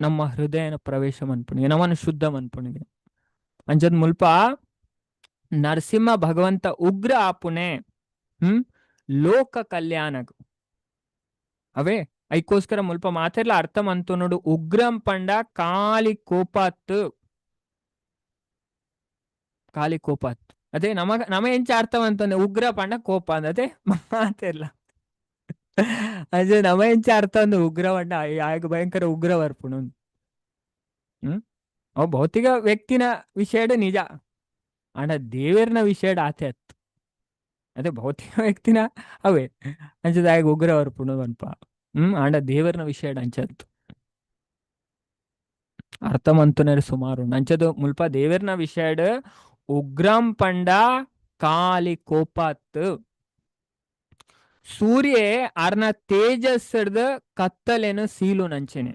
ನಮ್ಮ ಹೃದಯನ ಪ್ರವೇಶ ಮನ್ಪುಣಿಗೆ ನಮ್ಮನ್ನು ಶುದ್ಧ ಮನ್ಪುಣಿಗೆ. ಅಂಚದ ಮುಲ್ಪ ನರಸಿಂಹ ಭಗವಂತ ಉಗ್ರ ಆಪುಣೆ ಲೋಕ ಕಲ್ಯಾಣಗ್ ಅವೇ ಐಕೋಸ್ಕರ ಮುಲ್ಪ ಮಾತೆರ್ಲ ಅರ್ಥ ಮಂತು ನೋಡು ಉಗ್ರಂ ಪಂಡ ಕಾಲಿ ಕೋಪಾತ್ ಅದೇ ನಮ ಎಂಚ ಅರ್ಥ ಅಂತಂದ್ರೆ ಉಗ್ರ ಪಂಡ ಕೋಪ ಅಂದತೆ ಮಾತೆರ್ಲ ಅದೇ ನಮ ಎಂಚ ಅರ್ಥ ಅಂದು ಉಗ್ರ ಪಂಡ ಆಗ ಭಯಂಕರ ಉಗ್ರ ಬರ್ಪುಣು. ಅವ್ ಭೌತಿಕ ವ್ಯಕ್ತಿನ ವಿಷಯಡ ನಿಜ ಆಂಡ ದೇವೇರ್ನ ವಿಷಯಡ ಆತೆ ಅತ್ ಅದೇ ಭೌತಿಕ ವ್ಯಕ್ತಿನ ಅವೇ ಅಂಚದ ಆಗ ಉಗ್ರ ಬರ್ಪುಣು ಅನ್ಪ ಆಂಡ ದೇವರ್ನ ವಿಷಯಡ ಅಂಚತ್ ಅರ್ಥ ಮಂತುನರು ಸುಮಾರು ಅಂಚದು ಮುಲ್ಪ ದೇವರ್ನ ವಿಷಯಡ್ ಉಗ್ರಂ ಪಂಡ ಕಾಲಿ ಕೋಪಾತ್ ಸೂರ್ಯ ಅರ್ನ ತೇಜಸ್ ಹಿಡ್ದು ಕತ್ತಲೇನು ಸೀಲು ನಂಚೆನೆ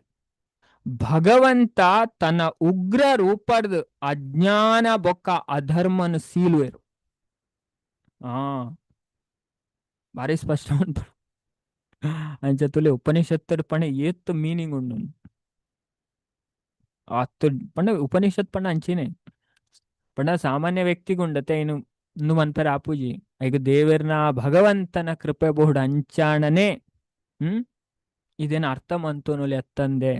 ಭಗವಂತ ತನ್ನ ಉಗ್ರ ರೂಪಡ್ದು ಅಜ್ಞಾನ ಬೊಕ್ಕ ಅಧರ್ಮನು ಸೀಲುವೆರು. ಭಾರಿ ಸ್ಪಷ್ಟ ಉಂಟು ಅಂಚತುಲೆ ಉಪನಿಷತ್ತದ ಪಂಡ ಏತ್ತು ಮೀನಿಂಗ್ ಉಂಡು ಅತ್ತು ಪಂಡ ಉಪನಿಷತ್ ಪಂಡ ಅಂಚಿನೇ ಪಂಡ ಸಾಮಾನ್ಯ ವ್ಯಕ್ತಿಗುಂಡತೆ ಇನ್ನು ಮನ್ಪರ ಆಪುಜಿ ಈಗ ದೇವರ್ನ ಭಗವಂತನ ಕೃಪೆ ಬೋರ್ಡ್ ಅಂಚಾಣನೆ ಇದೇನು ಅರ್ಥ ಮಂತೋನುಲಿ ಅತ್ತಂದೆ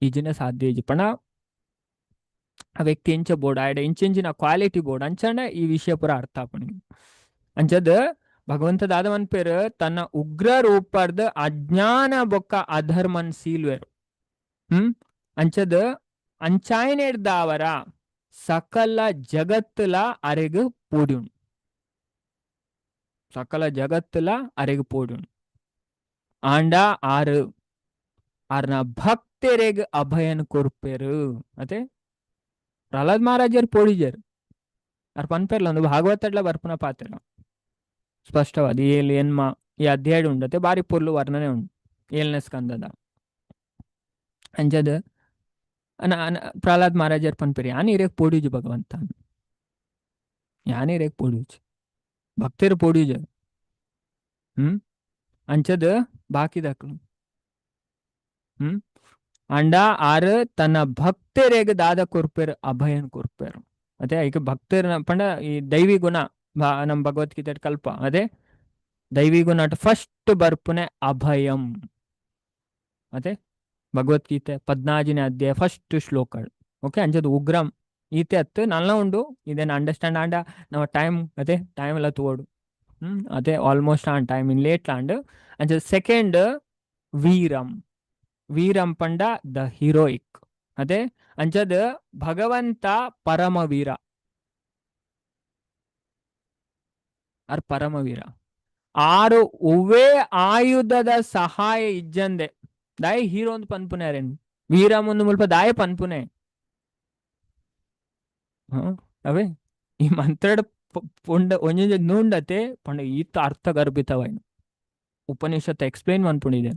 ಈಜಿನ ಸಾಧ್ಯ ಇಜಿ ಪಂಡ ಆ ವ್ಯಕ್ತಿ ಎಂಚ ಬೋರ್ಡ್ ಆಯ್ಡ ಇಂಚಿನ ಕ್ವಾಲಿಟಿ ಬೋರ್ಡ್ ಅಂಚಾಣ ಈ ವಿಷಯ ಪುರ ಅರ್ಥ ಆಪಣಿ ಅಂಚದ ಭಗವಂತದಾದ ಮನ್ಪೇರು ತನ್ನ ಉಗ್ರ ರೂಪರ್ದ ಅಜ್ಞಾನ ಬೊಕ್ಕ ಅಧರ್ಮನ್ ಸೀಲ್ವೇರು ಅಂಚದ ಅಂಚಾಯನೆಡ್ದಾವರ ಸಕಲ ಜಗತ್ತುಲ ಅರೆಗು ಪೋಡ್ಯುಣ್ ಸಕಲ ಜಗತ್ತುಲ ಅರೆಗು ಪೋಡ್ಯುಣ್ ಆಂಡ ಆರ್ನ ಭಕ್ತರೆಗ್ ಅಭಯನ್ ಕೊರ್ಪೇರು. ಅದೇ ಪ್ರಹ್ಲಾದ್ ಮಹಾರಾಜರ್ ಪೋಡಿಜರ್ ಅವ್ರ ಪನ್ಪೇರ್ಲ ಒಂದು ಭಾಗವತಡ್ಲ ಬರ್ಪುನ ಪಾತ್ರ ಸ್ಪಷ್ಟವಾದ ಏಳು ಎನ್ಮ ಈ ಅಧ್ಯಾಯ ಉಂಡತೆ ಬಾರಿ ಪೊರ್ಲು ವರ್ಣನೆ ಉಂಡು 7ನೇ ಸ್ಕಂದದ ಅಂಜದ ಪ್ರಹ್ಲಾದ್ ಮಹಾರಾಜರ್ ಪನ್ಪೇರಿ ಯಾನಿರೇಗ್ ಪೋಡಿಜು ಭಗವಂತ ಯಾನಿರೇಗ್ ಪೋಡಿಜು ಭಕ್ತರು ಪೋಡಿಜ ಅಂಚದ ಬಾಕಿದಕ್ಲು ಅಂಡ ಆರು ತನ್ನ ಭಕ್ತರಿಗೆ ದಾದ ಕೊರ್ಪೇರು ಅಭಯನ್ ಕೊರ್ಪೇರು ಅದೇ ಈಗ ಭಕ್ತರ ಪಂಡ ಈ ದೈವಿ ಗುಣ ನಮ್ಮ ಭಗವದ್ಗೀತೆ ಕಲ್ಪ ಅದೇ ದೈವಿ ಗುಣ ಫಸ್ಟ್ ಬರ್ಪುನೆ ಅಭಯಂ ಅದೇ ಭಗವದ್ಗೀತೆ 14ನೇ ಅಧ್ಯಾಯ ಫಸ್ಟ್ ಶ್ಲೋಕಗಳು ಓಕೆ ಅಂಚದು ಉಗ್ರಂ ಈತೆ ಅತ್ತು ನಲ್ಲ ಉಂಡು ಇದೇನು ಅಂಡರ್ಸ್ಟ್ಯಾಂಡ್ ಆಂಡ ನಮ್ಮ ಟೈಮ್ ಅದೇ ಟೈಮ್ ಎಲ್ಲ ತೋಡು ಅದೇ almost on time in late ಲಾಂಡ್ ಅಂಚದು ಸೆಕೆಂಡ್ ವೀರಂ ವೀರಂ ಪಂಡ ದ ಹೀರೋಯಿಕ್ ಅದೇ ಅಂಚದ ಭಗವಂತ ಪರಮವೀರ ಆರ್ ಪರಮವೀರ ಆರು ಒವ್ವೇ ಆಯುಧದ ಸಹಾಯ ಇಜ್ಜಂದೆ ದಾಯಿ ಹೀರೋ ಒಂದು ಪನ್ಪುನೇರೇನು ವೀರ ಮುಂದು ಮುಲ್ಪ ದಾಯ ಪನ್ಪುನೆ ಅವೇ ಈ ಮಂತ್ರಡ್ ಪುಂಡ ಒಂಜ ನೂಂಡತೆ ಪಂಡ ಈತ ಅರ್ಥ ಗರ್ಭಿತವಾಯ್ನು ಉಪನಿಷತ್ ಎಕ್ಸ್ಪ್ಲೇನ್ ಮನ್ಪುಣಿದೆ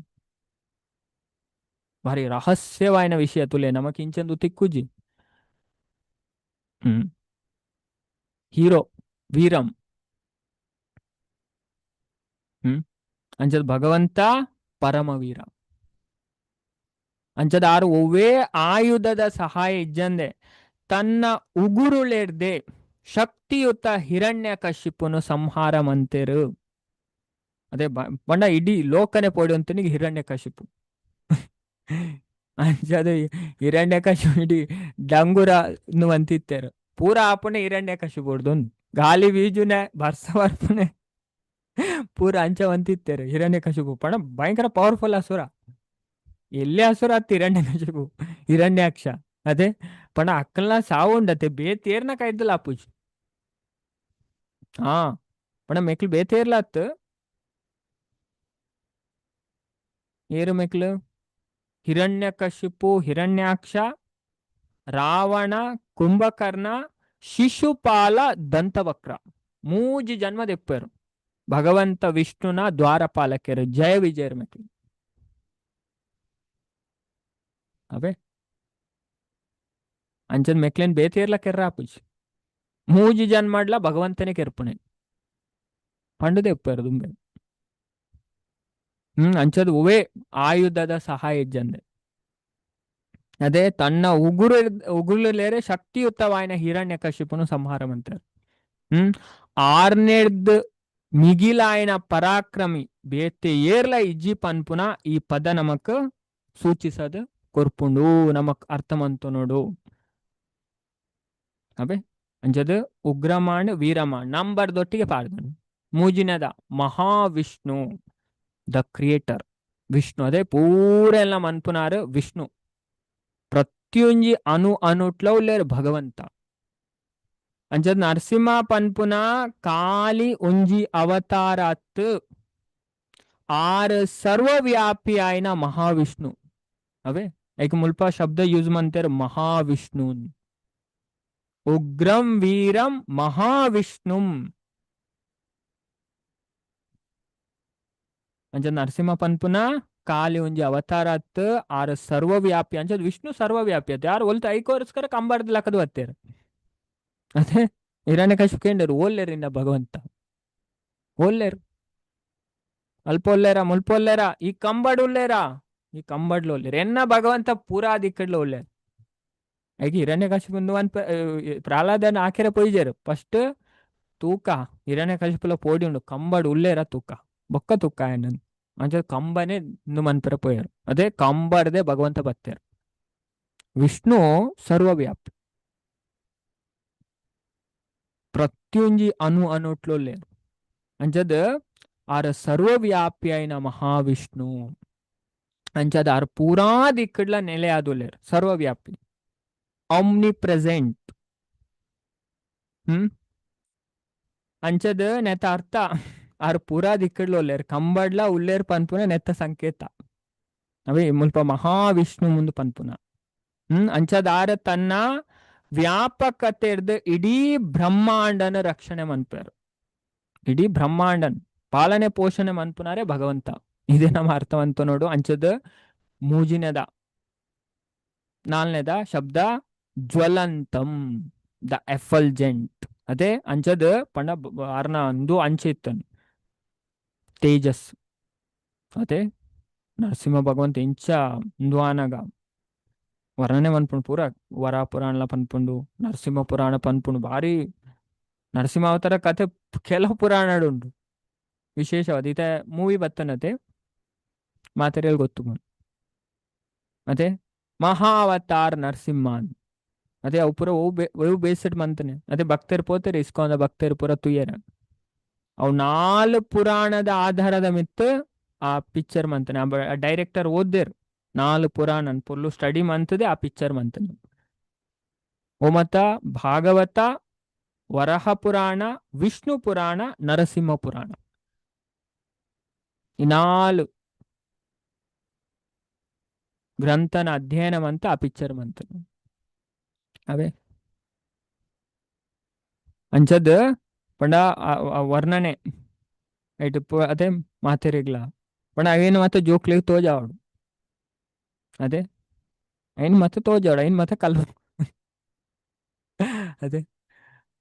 ಭಾರಿ ರಹಸ್ಯವಾಯಿನ ವಿಷಯ ತುಲೆ ನಮಕ್ ಇಂಚಂದು ತಿಕ್ಕುಜಿ ಹೀರೋ ವೀರಂ ಅಂಚದ್ ಭಗವಂತ ಪರಮವೀರ ಅಂಚದ ಆರು ಒವ್ವೇ ಆಯುಧದ ಸಹಾಯ ಇಜ್ಜಂದೆ ತನ್ನ ಉಗುರುಳೆರ್ದೆ ಶಕ್ತಿಯುತ ಹಿರಣ್ಯ ಕಶಿಪುನು ಸಂಹಾರ ಮಂತೆರು ಅದೇ ಬಂಡ ಇಡೀ ಲೋಕನೆ ಪೋಡಿ ಅಂತನಿಗೆ ಹಿರಣ್ಯ ಕಶಿಪು ಅಂಚದು ಹಿರಣ್ಯ ಕಶಿಪು ಇಡೀ ಡಂಗುರ ಅಂತಿತ್ತೇರು ಪೂರ ಆಪುನೆ ಹಿರಣ್ಯ ಕಶಿಪುಡ್ದು ಗಾಲಿ ಬೀಜುನೆ ಬರ್ಸ ಬರ್ಪುನೆ ಪೂರ ಅಂಚ ಅಂತಿತ್ತೇರು ಹಿರಣ್ಯ ಕಶಿಪು ಪಣ ಭಯಂಕರ ಪವರ್ಫುಲ್ ಅಸುರ ಎಲ್ಲೇ ಅಸುರ ಅತ್ತ ಹಿರಣ್ಯ ಕಶಿಪು ಹಿರಣ್ಯಾಕ್ಷ ಅದೇ ಪಣ ಅಕ್ಕಲ್ನ ಸಾವು ಉಂಡತೆ ಬೇತೇರ್ನ ಕಾಯ್ದಲ್ಲ ಅಪ್ಪುಜಿ ಪಣ ಮೆಕ್ಲು ಬೇತೇರ್ಲತ್ ಏರು ಮೆಕ್ಲು ಹಿರಣ್ಯ ಕಶಿಪು ಹಿರಣ್ಯಾಕ್ಷ ರಾವಣ ಕುಂಭಕರ್ಣ ಶಿಶುಪಾಲ ದಂತವಕ್ರ ಮೂಜಿ ಜನ್ಮ ದೆಪ್ಪರು ಭಗವಂತ ವಿಷ್ಣುನ ದ್ವಾರಪಾಲಕರು ಜಯ ವಿಜಯರ್ ಮೆಕ್ಲು ಅವೇ ಅಂಚನ್ ಮೆಕ್ಲೇನ್ ಬೇತೇರ್ಲ ಕೆರ್ರ ಆಪುಜಿ ಮೂಜಿ ಜನ್ ಮಾಡ್ಲ ಭಗವಂತನೇ ಕೆರ್ಪುಣೆ ಪಂಡು ದೆಪ್ಪರು ದುಂಬೆ ಅಂಚದು ಉವೇ ಆಯುಧದ ಸಹಾಯ ಇಜ್ಜಂದೆ ಅದೇ ತನ್ನ ಉಗುರುಲೇರೆ ಶಕ್ತಿಯುತವಾಯಿನ ಹಿರಣ್ಯ ಕಶಿಪುನು ಸಂಹಾರ ಮಂತಾರೆ ಆರ್ನೆರ್ದ್ ಮಿಗಿಲಾಯಿನ ಪರಾಕ್ರಮಿ ಬೇತೆ ಏರ್ಲ ಇಜ್ಜಿ ಪನ್ಪುನ ಈ ಪದ ನಮಕ್ ಸೂಚಿಸದು ಕೊರ್ಪುಂಡು ನಮಕ್ ಅರ್ಥಮಂತು ನೋಡು ಅಬೆ ಅಂಜದು ಉಗ್ರಮಾಂಡ್ ವೀರಮಾಂಡ್ ನಂಬರ್ ದೊಟ್ಟಿಗೆ ಪಾಡ್ದನು ಮೂಜಿನದ ಮಹಾವಿಷ್ಣು ದ ಕ್ರಿಯೇಟರ್ ವಿಷ್ಣು ಅದೇ ಪೂರ ಎಲ್ಲ ಮನ್ಪುನಾರು ವಿಷ್ಣು ಪ್ರತ್ಯೊಂಜಿ ಅನುಟ್ಲ ಉಲ್ಲೇರು ಭಗವಂತ ಅಂಚದ್ ನರಸಿಂಹ ಪನ್ಪುನ ಕಾಲಿ ಒಂಜಿ ಅವತಾರತ್ ಆರು ಸರ್ವವ್ಯಾಪಿ ಆಯ್ನ ಮಹಾವಿಷ್ಣು ಅವೇ ಐಕ್ ಮುಲ್ಪ ಶಬ್ದ ಯೂಸ್ ಮಂತೇರು ಮಹಾವಿಷ್ಣು ಉಗ್ರಂ ವೀರಂ ಮಹಾವಿಷ್ಣುಂ ಅಂಚದ್ ನರಸಿಂಹ ಪನ್ಪುನ ಕಾಲಿ ಒಂಜಿ ಅವತಾರತ್ ಆರು ಸರ್ವವ್ಯಾಪಿ ಅಂಚದ್ ವಿಷ್ಣು ಸರ್ವವ್ಯಾಪಿ ಅತ್ ಯಾರು ಒಲ್ತ ಐಕೋರ್ಸ್ಕರ ಕಂಬಾರ್ದ ಲಕ್ಕದು ಬತ್ತೇರು ಅದೇ ಹಿರಣ್ಯ ಕಶಿಪು ಓಲ್ಲೇರಿನ ಭಗವಂತ ಓಲ್ಲೇರು ಅಲ್ಪ ಒಲ್ಲೇರ ಮುಲ್ಪ ಒಲ್ಲೇರ ಈ ಕಂಬಡ್ ಉಲ್ಲೇರ ಈ ಕಂಬಡ್ಲು ಒಲ್ಲೇರು ಎನ್ನ ಭಗವಂತ ಪೂರಾ ದಿಕ್ಕಡ್ಲು ಒಲ್ಲೇರು ಐಗೆ ಹಿರಣ್ಯ ಕಶಿಪು ಪ್ರಹ್ಲಾದನ ಆಕೆರ ಪೊಯ್ಜೇರು ಫಸ್ಟ್ ತೂಕ ಹಿರಣ್ಯ ಕಶಿಪುಲ ಪೋಡಿ ಉಂಡು ಕಂಬಡ್ ಉಲ್ಲೇರ ತೂಕ ಬೊಕ್ಕ ತೂಕ ಎನ್ನ ಅಂಚ ಕಂಬನೇ ಮನ್ಪೆರ ಪೋಯರು ಅದೇ ಕಂಬಡ್ದೆ ಭಗವಂತ ಬತ್ತೇರು ವಿಷ್ಣು ಸರ್ವವ್ಯಾಪಿ ಪ್ರತ್ಯೊಂಜಿ ಅನುಟ್ಲೊಲ್ಲೇರು ಅಂಚದ್ ಆರ ಸರ್ವವ್ಯಾಪಿ ಆಯ್ನ ಮಹಾವಿಷ್ಣು ಅಂಚದ್ ಆರ್ ಪೂರಾ ದಿಕ್ಕಡ್ಲ ನೆಲೆ ಆದುಲ್ಲೇರು ಸರ್ವವ್ಯಾಪಿ ಆಮ್ನಿ ಪ್ರೆಸೆಂಟ್ ಅಂಚದ್ ನೆತ್ತ ಅರ್ಥ ಆರ್ ಪೂರಾ ದಿಕ್ಕಡ್ಲ ಒಲ್ಲೇರು ಕಂಬಡ್ಲ ಉಲ್ಲೇರು ಪನ್ಪುನ ನೆತ್ತ ಸಂಕೇತ ಅವೇ ಮುಲ್ಪ ಮಹಾವಿಷ್ಣು ಮುಂದೆ ಪನ್ಪುನ ಅಂಚದ್ ಆರ ತನ್ನ ವ್ಯಾಪಕತೆರ್ದು ಇಡೀ ಬ್ರಹ್ಮಾಂಡನ ರಕ್ಷಣೆ ಮನ್ಪೇರು ಇಡೀ ಬ್ರಹ್ಮಾಂಡನ್ ಪಾಲನೆ ಪೋಷಣೆ ಮನ್ಪುನಾರೆ ಭಗವಂತ ಇದೇ ನಮ್ಮ ಅರ್ಥವಂತ ನೋಡು ಅಂಚದ ಮೂಜಿನೆದ ನಾಲ್ನೇದ ಶಬ್ದ ಜ್ವಲಂತಂ ದ ಎಫಲ್ಜೆಂಟ್ ಅದೇ ಅಂಚದ ಪಂಡ ಆರ್ನ ಒಂದು ಅಂಚೆ ಇತ್ತನ್ ತೇಜಸ್ ಅದೇ ನರಸಿಂಹ ಭಗವಂತ ಇಂಚ ದ್ವಾನಗ ವರ್ಣನೆ ಪನ್ಪುಂಡು ಪೂರ ವರ ಪುರಾಣಲ ಪನ್ಪುಂಡು ನರಸಿಂಹ ಪುರಾಣ ಪನ್ಪುಂಡು ಭಾರಿ ನರಸಿಂಹ ಅವತಾರ ಕಥೆ ಕೆಲವು ಪುರಾಣ ಉಂಟು ವಿಶೇಷವಾದ ಈತ ಮೂವಿ ಬತ್ತನತೆ ಮಾತೆರೆಯಲ್ಲಿ ಗೊತ್ತು ಮತ್ತೆ ಮಹಾವತಾರ್ ನರಸಿಂಹನ್ ಅದೇ ಅವು ಪೂರ ಅವು ಬೇಸಿಟ್ ಮಂತನೆ ಅದೇ ಭಕ್ತರು ಪೋತಾರೆ ಇಸ್ಕೊಂಡ ಭಕ್ತರು ಪೂರ ತುಯ್ಯರ ಅವು ನಾಲ್ ಪುರಾಣದ ಆಧಾರದ ಮಿತ್ತು ಆ ಪಿಕ್ಚರ್ ಮಂತನೆ ಆ ಡೈರೆಕ್ಟರ್ ಓದ್ದೇರು ನಾಲ್ ಪುರಾಣ ಪುಲ್ಲು ಸ್ಟಡಿ ಮಂತದೆ ಆ ಪಿಕ್ಚರ್ ಮಂತನೆ ಓ ಮತ್ತ ಭಾಗವತ ವರಹ ಪುರಾಣ ವಿಷ್ಣು ಪುರಾಣ ನರಸಿಂಹ ಪುರಾಣ ಈ ನಾಲ್ ಗ್ರಂಥನ ಅಧ್ಯಯನ ಮಂತ ಆ ಪಿಕ್ಚರ್ ಮಂತನೆ ಅವೇ ಅಂಚದ್ ಪಂಡ ವರ್ಣನೆ ಐಟ್ ಅದೇ ಮಾತೆರೆಗ್ಲ ಪಂಡ ಅವೇನು ಮತ್ತೆ ಜೋಕ್ಲಿಗೆ ತೋಜಾವಡು ಅದೇ ಐನ್ ಮತ್ತೆ ತೋಜಾವಡು ಐನ್ ಮತ್ತೆ ಕಲ್ ಅದೇ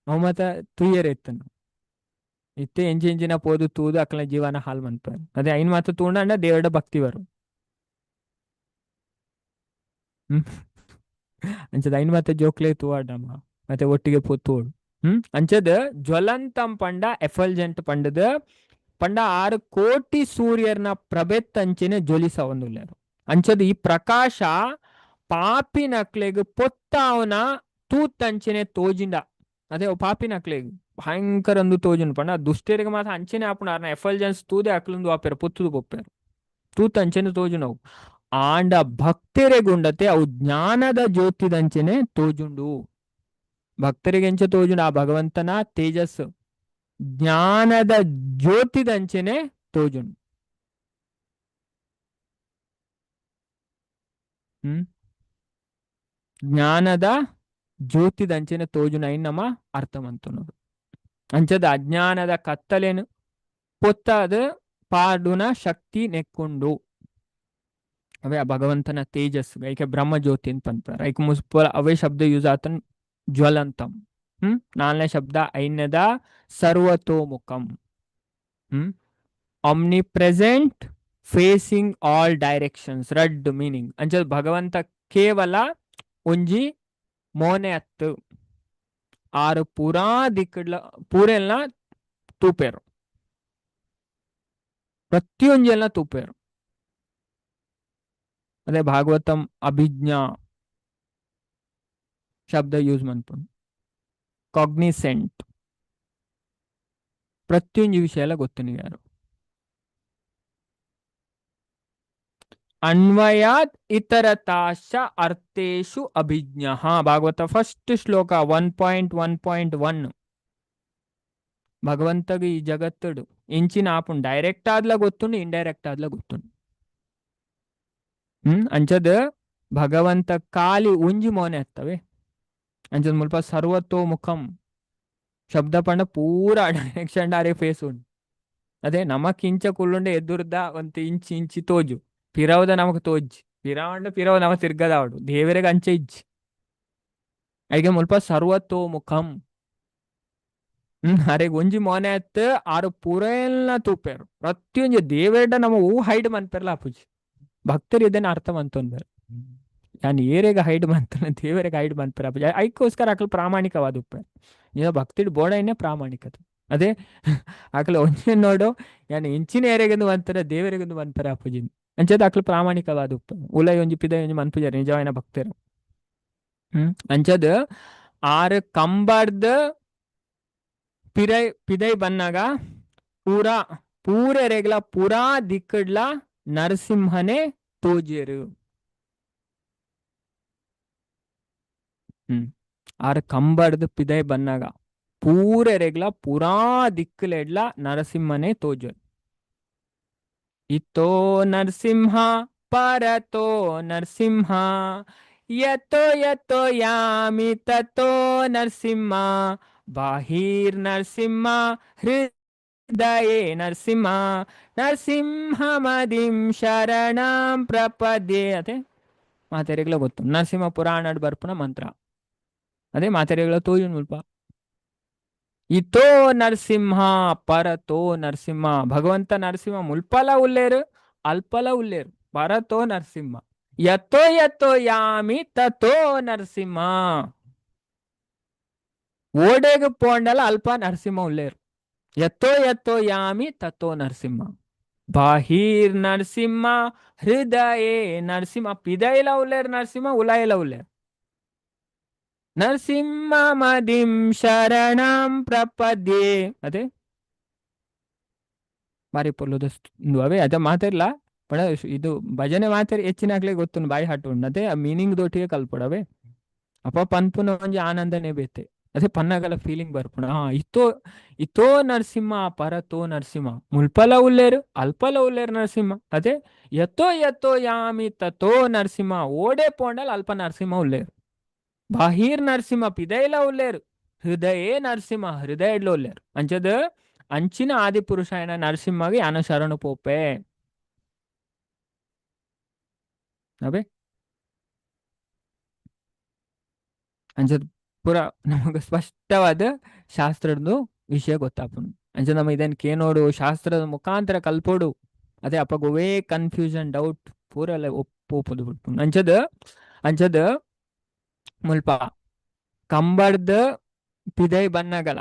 ಅವ್ ಮತ್ತ ತುಯ್ಯರ್ ಎತ್ತನು ಇತ್ತೆ ಎಂಜಿ ಎಂಜಿನ ಪೋದು ತೂದು ಅಕ್ಕಲ ಜೀವನ ಹಾಲ್ ಮನ್ಪ ಅದೇ ಐನ್ ಮಾತು ತೂಂಡ ದೇವಡ ಭಕ್ತಿ ಬರು ಹ್ಮ್ ಅಂಚದ ಐನ್ ಮತ್ತೆ ಜೋಕ್ಲೆ ತೂವಾಡಮ್ಮ ಮತ್ತೆ ಒಟ್ಟಿಗೆ ಪೋತೋಡು ಅಂಚದ ಜ್ವಲಂತಂ ಪಂಡ ಎಫಲ್ಜೆಂಟ್ ಪಂಡದ ಪಂಡ 6 ಕೋಟಿ ಸೂರ್ಯರ್ನ ಪ್ರಬೆತ್ತಂಚಿನ ಜ್ವಲಿಸ ಒಂದುಲ್ಲೇರು ಅಂಚದ ಈ ಪ್ರಕಾಶ ಪಾಪಿನಕ್ಲೆಗ್ ಪೊತ್ತಾವನ ತೂತಂಚಿನೆ ತೋಜಿಂಡ ಅದೇ ಪಾಪಿನ ಅಕ್ಲೆಗ್ ಭಯಂಕರ ಒಂದು ತೋಜುಂಡು ಪಂಡ ದುಷ್ಟರಿಗೆ ಮಾತ್ರ ಅಂಚನೆ ಆಪುಂಡು ಎಫಲ್ಜೆನ್ಸ್ ತೂದೆ ಅಕ್ಲಂದು ಆಪೇರು ಪೊತ್ತುದು ಪೊಪ್ಪೇರು ತೂತ್ ಅಂಚನೆ ತೋಜುಂಡು ಆಂಡ ಭಕ್ತರೆಗುಂಡತೆ ಅವು ಜ್ಞಾನದ ಜ್ಯೋತಿದಂಚನೆ ತೋಜುಂಡು ಭಕ್ತರಿಗೆ ಎಂಚ ತೋಜುಂಡು ಆ ಭಗವಂತನ ತೇಜಸ್ಸು ಜ್ಞಾನದ ಜ್ಯೋತಿದಂಚನೆ ತೋಜುಂಡು ಜ್ಞಾನದ ಜ್ಯೋತಿದಂಚನೆ ತೋಜುಂಡು ಐನ್ ನಮ್ಮ ಅರ್ಥವಂತನೋಡು ಅಂಚದ ಅಜ್ಞಾನದ ಕತ್ತಲೇನು ಪೊತ್ತಾದ ಪಾಡುನ ಶಕ್ತಿ ನೆಕ್ಕೊಂಡು ಅವೇ ಆ ಭಗವಂತನ ತೇಜಸ್ ಐಕೆ ಬ್ರಹ್ಮಜ್ಯೋತಿ ಅಂತ ಪಂತಾರ ಐಕ್ ಮುಸ್ಪಲ ಅವೇ ಶಬ್ದ ಯೂಸ್ ಆತನ್ ಜ್ವಲಂತಂ 4ನೇ ಶಬ್ದ ಐನ್ಯದ ಸರ್ವತೋಮುಖಂ omnipresent facing all directions read meaning ಅಂಚ ಭಗವಂತ ಕೇವಲ ಒಂಜಿ ಮೋನೆ ಅತ್ತು 6 ಪೂರಾ ದಿಕ್ಕಡ್ಲ ಪೂರೆಲ್ನ ತೂಪೇರು ಪ್ರತಿಯೊಂಜೆಲ್ನ ತೂಪೇರು ಅದೇ ಭಾಗವತಂ ಅಭಿಜ್ಞಾ ಶಬ್ದ ಯೂಸ್ ಮನ್ಪುಂಡು ಕಾಗ್ನಿಸೆಂಟ್ ಪ್ರತಿಯೊಂದು ವಿಷಯ ಎಲ್ಲ ಗೊತ್ತು ನೀವು ಯಾರು ಅನ್ವಯಾತ್ ಇತರತಾಶ ಅರ್ಥೇಶು ಅಭಿಜ್ಞ ಭಾಗವತ ಫಸ್ಟ್ ಶ್ಲೋಕ 1.1.1 ಭಗವಂತಗೆ ಈ ಜಗತ್ತಡು ಇಂಚಿನ ಆಪುಂಡು ಡೈರೆಕ್ಟ್ ಆದ್ಲ ಗೊತ್ತುಂಡು ಇಂಡೈರೆಕ್ಟ್ ಆದ್ಲ ಗೊತ್ತುಂಡು ಅಂಚದ ಭಗವಂತ ಕಾಲಿ ಒಂಜಿ ಮೋನೆ ಹತ್ತವೆ ಅಂಚದ ಮುಲ್ಪ ಸರ್ವತೋಮುಖಂ ಶಬ್ದ ಪಂಡ ಪೂರ ಡೈರೆಕ್ಷನ್ ಡಾರೆ ಫೇಸ್ ಉಂಡು ಅದೇ ನಮಕ್ ಇಂಚ ಕುಳ್ಳುಂಡೆ ಎದುರ್ದ ಒಂದು ಇಂಚಿ ತೋಜು ಪಿರವದ ನಮಕ್ ತೋಜ್ ಪಿರವ ನಮ ತಿರ್ಗದಾವಡು ದೇವರಿಗೆ ಅಂಚೆ ಇಜ್ಜಿ ಐಗೆ ಮುಲ್ಪ ಸರ್ವತೋಮುಖಂ ಅರೆಗ್ ಒಂಜಿ ಮೋನೆ ಹತ್ತ 6 ಪೂರೆಲ್ಲ ತೂಪೇರು ಪ್ರತಿಯೊಂಜಿ ದೇವರಡ ನಮ್ಮ ಹೂ ಹೈಡ್ ಮನ್ಪೆರ್ಲ ಅಪುಜಿ ಭಕ್ತರು ಇದನ್ನ ಅರ್ಥ ಮಂತೊಂದು ನಾನು ಏರೆಗೆ ಹೈಡ್ ಮಂತಾನೆ ದೇವರಿಗೆ ಹೈಡ್ ಮನ್ಪೆರ ಅಪುಜಿ ಐಕೋಸ್ಕರ ಅಕಲ್ ಪ್ರಾಮಾಣಿಕವಾದ ಉಪ್ಪೆ ನೀನು ಭಕ್ತಿಡ್ ಬೋಡೈನೇ ಪ್ರಾಮಾಣಿಕತೆ ಅದೇ ಅಕಲ್ ಒಂಜೆ ನೋಡು ಯಾನು ಇಂಚಿನ ಏರೆಗೆಂದು ಮಂತಾರೆ ದೇವರಿಗೆಂದು ಮನ್ಪೆರ ಅಪುಜಿ ಅಂಚದ ಅಕಲ್ ಪ್ರಾಮಾಣಿಕವಾದ ಉಪ್ಪೆ ಉಲೈ ಒಂಜಿ ಪಿದೈ ಒಂಜಿ ಮನ್ಪುಜಾರ ನಿಜವಾಯಿನ ಭಕ್ತರು ಅಂಚದ 6 ಕಂಬರ್ದ ಪಿದೈ ಬನ್ನಾಗ ಪೂರೆರೆಗ್ಲ ಪೂರಾ ದಿಕ್ಕಡ್ಲ ನರಸಿಂಹನೇ ತೋಜೇರು 6 ಕಂಬರ್ದ ಪಿದೈ ಬನ್ನಾಗ ಪೂರೆರೆಗ್ಲ ಪೂರಾ ದಿಕ್ಕಲೆಡ್ಲ ನರಸಿಂಹನೇ ತೋಜೇರು ಇತ್ತೋ ನರಸಿಂಹ ಪರತೋ ನರಸಿಂಹ ಯತೋ ಯತೋ ಯಾಮಿ ತತೋ ನರಸಿಂಹ ಬಾಹಿರ್ ನರಸಿಂಹ ಹೃದಯೇ ನರಸಿಂಹ ನರಸಿಂಹ ಮದಿಂ ಶರಣಂ ಪ್ರಪದ್ಯೆ ಅದೇ ಮಾತೆರೆಗ್ಲ ಗೊತ್ತು ನರಸಿಂಹ ಪುರಾಣ ಬರ್ಪುನ ಮಂತ್ರ ಅದೇ ಮಾತೆರೆಗ್ಲ ತೋಜು ಮುಲ್ಪ ಇತೋ ನರಸಿಂಹ ಪರತೋ ನರಸಿಂಹ ಭಗವಂತ ನರಸಿಂಹ ಮುಲ್ಪಲ ಉಲ್ಲೇರು ಅಲ್ಪಲ ಉಲ್ಲೇರು ಪರತೋ ನರಸಿಂಹ ಯತ್ತೋ ಯತ್ತೋ ಯಾಮಿ ತಥೋ ನರಸಿಂಹ ಓಡೆಗು ಪೋಂಡಲ ಅಲ್ಪ ನರಸಿಂಹ ಉಲ್ಲೇರು ಯತ್ತೋ ಯತ್ತೋ ಯಾಮಿ ತಥೋ ನರಸಿಂಹ ಬಾಹಿರ್ ನರಸಿಂಹ ಹೃದಯೇ ನರಸಿಂಹ ಪಿದೈಲ ಉಲ್ಲೇರು ನರಸಿಂಹ ಉಲಾಯಿಲ ಉಲ್ಲೇರು ನರಸಿಂಹ ಮದಿಂ ಶರಣಂ ಪ್ರಪದ್ಯೆ ಅದೇ ಬಾರಿ ಪೊಲ್ಲುದು ಅವೇ ಅದ ಮಾತಾಡ್ಲ ಪಡ ಇದು ಭಜನೆ ಮಾತಾಡಿ ಹೆಚ್ಚಿನಾಗ್ಲೇ ಗೊತ್ತು ಬಾಯಿ ಹಾಟುಂಡು ಅದೇ ಆ ಮೀನಿಂಗ್ ದೊಟ್ಟಿಗೆ ಕಲ್ಪಡವೆ ಅಪ್ಪ ಪನ್ಪುನ ಒಂಜಿ ಆನಂದನೇ ಬೇತೆ ಅದೇ ಪನ್ನಗಲ ಫೀಲಿಂಗ್ ಬರ್ಪುಣ ಇತ್ತೋ ಇತ್ತೋ ನರಸಿಂಹ ಪರತೋ ನರಸಿಂಹ ಮುಲ್ಪಲ ಉಲ್ಲೇರು ಅಲ್ಪಲ ಉಲ್ಲೇರು ನರಸಿಂಹ ಅದೇ ಎತ್ತೋ ಎತ್ತೋ ಯಾಮಿ ತಥೋ ನರಸಿಂಹ ಓಡೆ ಪೋಂಡಲ್ ಅಲ್ಪ ನರಸಿಂಹ ಉಲ್ಲೇರು ಬಾಹಿರ್ ನರಸಿಂಹ ಪಿದೈಲ ಉಲ್ಲೇರು ಹೃದಯೇ ನರಸಿಂಹ ಹೃದಯಡ್ಲ ಉಲ್ಲೇರು ಅಂಚದ ಅಂಚಿನ ಆದಿಪುರುಷ ಏನ ನರಸಿಂಹಗೆ ಯಾನ ಶರಣು ಪೋಪೆ ಅಬೇ ಅಂಚದ ಪೂರ ನಮಗೆ ಸ್ಪಷ್ಟವಾದ ಶಾಸ್ತ್ರದ್ದು ವಿಷಯ ಗೊತ್ತಾಪುಂಡು ಅಂಚ ನಮ್ಮ ಇದನ್ನು ಕೇನೋಡು ಶಾಸ್ತ್ರದ ಮುಖಾಂತರ ಕಲ್ಪೋಡು ಅದೇ ಅಪ್ಪಗೋವೇ ಕನ್ಫ್ಯೂಷನ್ ಡೌಟ್ ಪೂರ ಎಲ್ಲ ಒಪ್ಪೋಪುದು ಬಿಟ್ಪುಂಡು ಅಂಚದ ಮುಲ್ಪ ಕಂಬಡ್ದ ಪಿದೈ ಬನ್ನಗಲ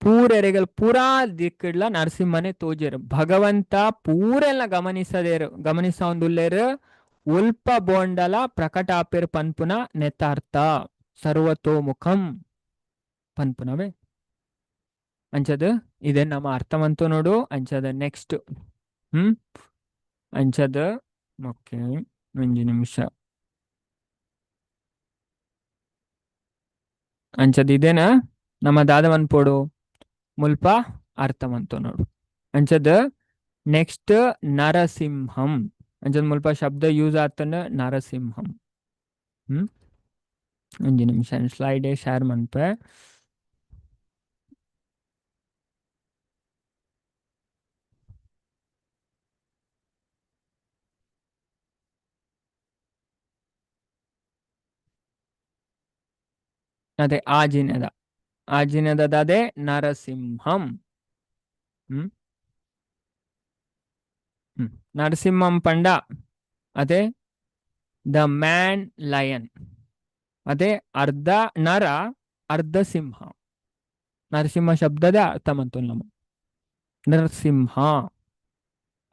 ಪೂರೆರೆಗಲ್ ಪೂರಾ ದಿಕ್ಕಡ್ಲ ನರಸಿಂಹನೇ ತೋಜೇರು ಭಗವಂತ ಪೂರೆಲ್ಲ ಗಮನಿಸ ಒಂದುಲ್ಲೇರು ಉಲ್ಪ ಬೋಂಡಲ ಪ್ರಕಟ ಆಪೇರ್ ಪನ್ಪುನ ನೆತಾರ್ಥ ಸರ್ವತೋಮುಖಂ ಪನ್ಪುನವೇ ಅಂಚದ ಇದೇ ನಮ್ಮ ಅರ್ಥವಂತು ನೋಡು ಅಂಚದ ನೆಕ್ಸ್ಟ್ ಅಂಚದ ಓಕೆ 1 ನಿಮಿಷ ಅಂಚದ ಇದೇನ ನಮ್ಮ ದಾದವನ್ ಪೋಡು ಮುಲ್ಪ ಅರ್ಥವಂತು ನೋಡು ಅಂಚದ ನೆಕ್ಸ್ಟ್ ನರಸಿಂಹಂ ಅಂಚದ ಮುಲ್ಪ ಶಬ್ದ ಯೂಸ್ ಆತನ ನರಸಿಂಹಂ 1 ನಿಮಿಷ ಸ್ಲೈಡ್ ಶೇರ್ ಮನ್ಪೆ ಅದೇ ಆಜಿನದ ಅದೇ ನರಸಿಂಹಂ ನರಸಿಂಹಂ ಪಂಡ ಅದೇ ದ ಮ್ಯಾನ್ ಲಯನ್ ಅದೇ ಅರ್ಧ ನರ ಅರ್ಧ ಸಿಂಹ ನರಸಿಂಹ ಶಬ್ದದ ಅರ್ಥ ಮಂತು ನಮ್ಮ ನರಸಿಂಹ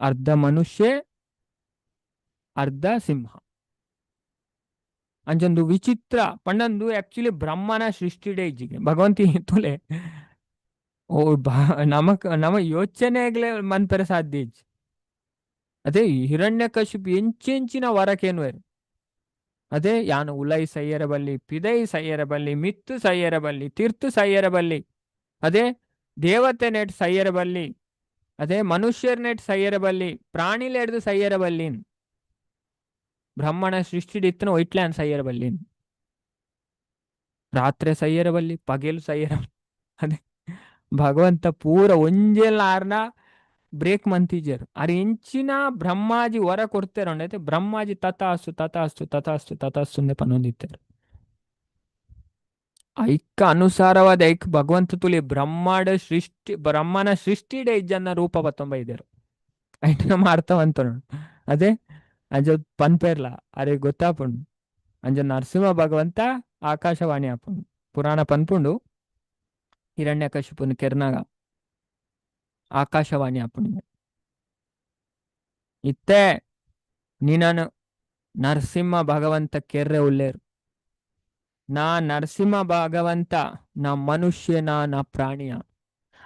ಅರ್ಧ ಮನುಷ್ಯ ಅರ್ಧ ಸಿಂಹ ಅಂಚಂದು ವಿಚಿತ್ರ ಪಂಡಂದು ಆಕ್ಚುಲಿ ಬ್ರಹ್ಮನ ಸೃಷ್ಟಿಡೇ ಇಜ್ಜಿಗೆ ಭಗವಂತಿ ತುಲೆ ಓ ನಮ ಯೋಚನೆಗ್ಲೇ ಮನ್ಪೆರ ಸಾಧ್ಯ ಇಜ್ಜಿ ಅದೇ ಹಿರಣ್ಯಕಶಿಪು ಎಂಚೆಂಚಿನ ವರಕೇನುವೆರು ಅದೇ ಯಾನು ಉಲೈ ಸಯ್ಯರ ಬಲ್ಲಿ ಪಿದೈ ಸಯ್ಯರ ಬಲ್ಲಿ ಮಿತ್ತು ಸಯ್ಯರ ಬಲ್ಲಿ ತೀರ್ತು ಸಯ್ಯರ ಬಲ್ಲಿ ಅದೇ ದೇವತೆ ನೆಟ್ ಸಯ್ಯರ ಬಲ್ಲಿ ಅದೇ ಮನುಷ್ಯರ್ ನೆಟ್ ಸಯ್ಯರ ಬಲ್ಲಿ ಪ್ರಾಣಿಲ ಹಿಡ್ದು ಸಯ್ಯರ ಬಲ್ಲಿನ್ ಬ್ರಹ್ಮಣ ಸೃಷ್ಟಿಡಿತ್ತನ ಒಯ್ಟ್ಲ್ಯಾನ್ ಸಯ್ಯರ ಬಲ್ಲಿನ್ ರಾತ್ರಿ ಸಯ್ಯರ ಬಲ್ಲಿ ಪಗೇಲು ಸಯ್ಯರ ಅದೇ ಭಗವಂತ ಪೂರ ಒಂಜೆಲ್ಲ ಆರ್ನ ಬ್ರೇಕ್ ಮಂತಿಜರು ಅರೆ ಎಂಚಿನ ಬ್ರಹ್ಮಾಜಿ ವರ ಕೊಡ್ತೇರಂಡೈತೆ ಬ್ರಹ್ಮಾಜಿ ತಥಾಸ್ತು ತಥಾಸ್ತು ತಥಾಸ್ತು ತಥಾಸ್ತು ಪನ್ನೊಂದಿತ್ತಾರೆ ಐಕ್ಕ ಅನುಸಾರವಾದ ಐಕ್ ಭಗವಂತ ತುಲಿ ಬ್ರಹ್ಮನ ಸೃಷ್ಟಿಡೆ ಇಜ್ಜನ್ನ ರೂಪ ಬತ್ತೊಂಬೈದರು ಐಟ್ ನಮ್ಮ ಅರ್ಥವಂತ ಅದೇ ಅಂಜ ಪನ್ಪೇರ್ಲ ಅರೆ ಗೊತ್ತಾಪುಂಡು ಅಂಜ ನರಸಿಂಹ ಭಗವಂತ ಆಕಾಶವಾಣಿ ಆಪುಂಡು ಪುರಾಣ ಪನ್ಪುಂಡು ಹಿರಣ್ಯಕಶಿಪುನ ಕೆರ್ನಾಗ ಆಕಾಶವಾಣಿ ಆಪುಂಡು ಇತ್ತೆ ನೀನನು ನರಸಿಂಹ ಭಗವಂತ ಕೆರ್ರೆ ಉಲ್ಲೇರು ನಾ ನರಸಿಂಹ ಭಗವಂತ ನಾ ಮನುಷ್ಯ ನಾ ಪ್ರಾಣಿಯ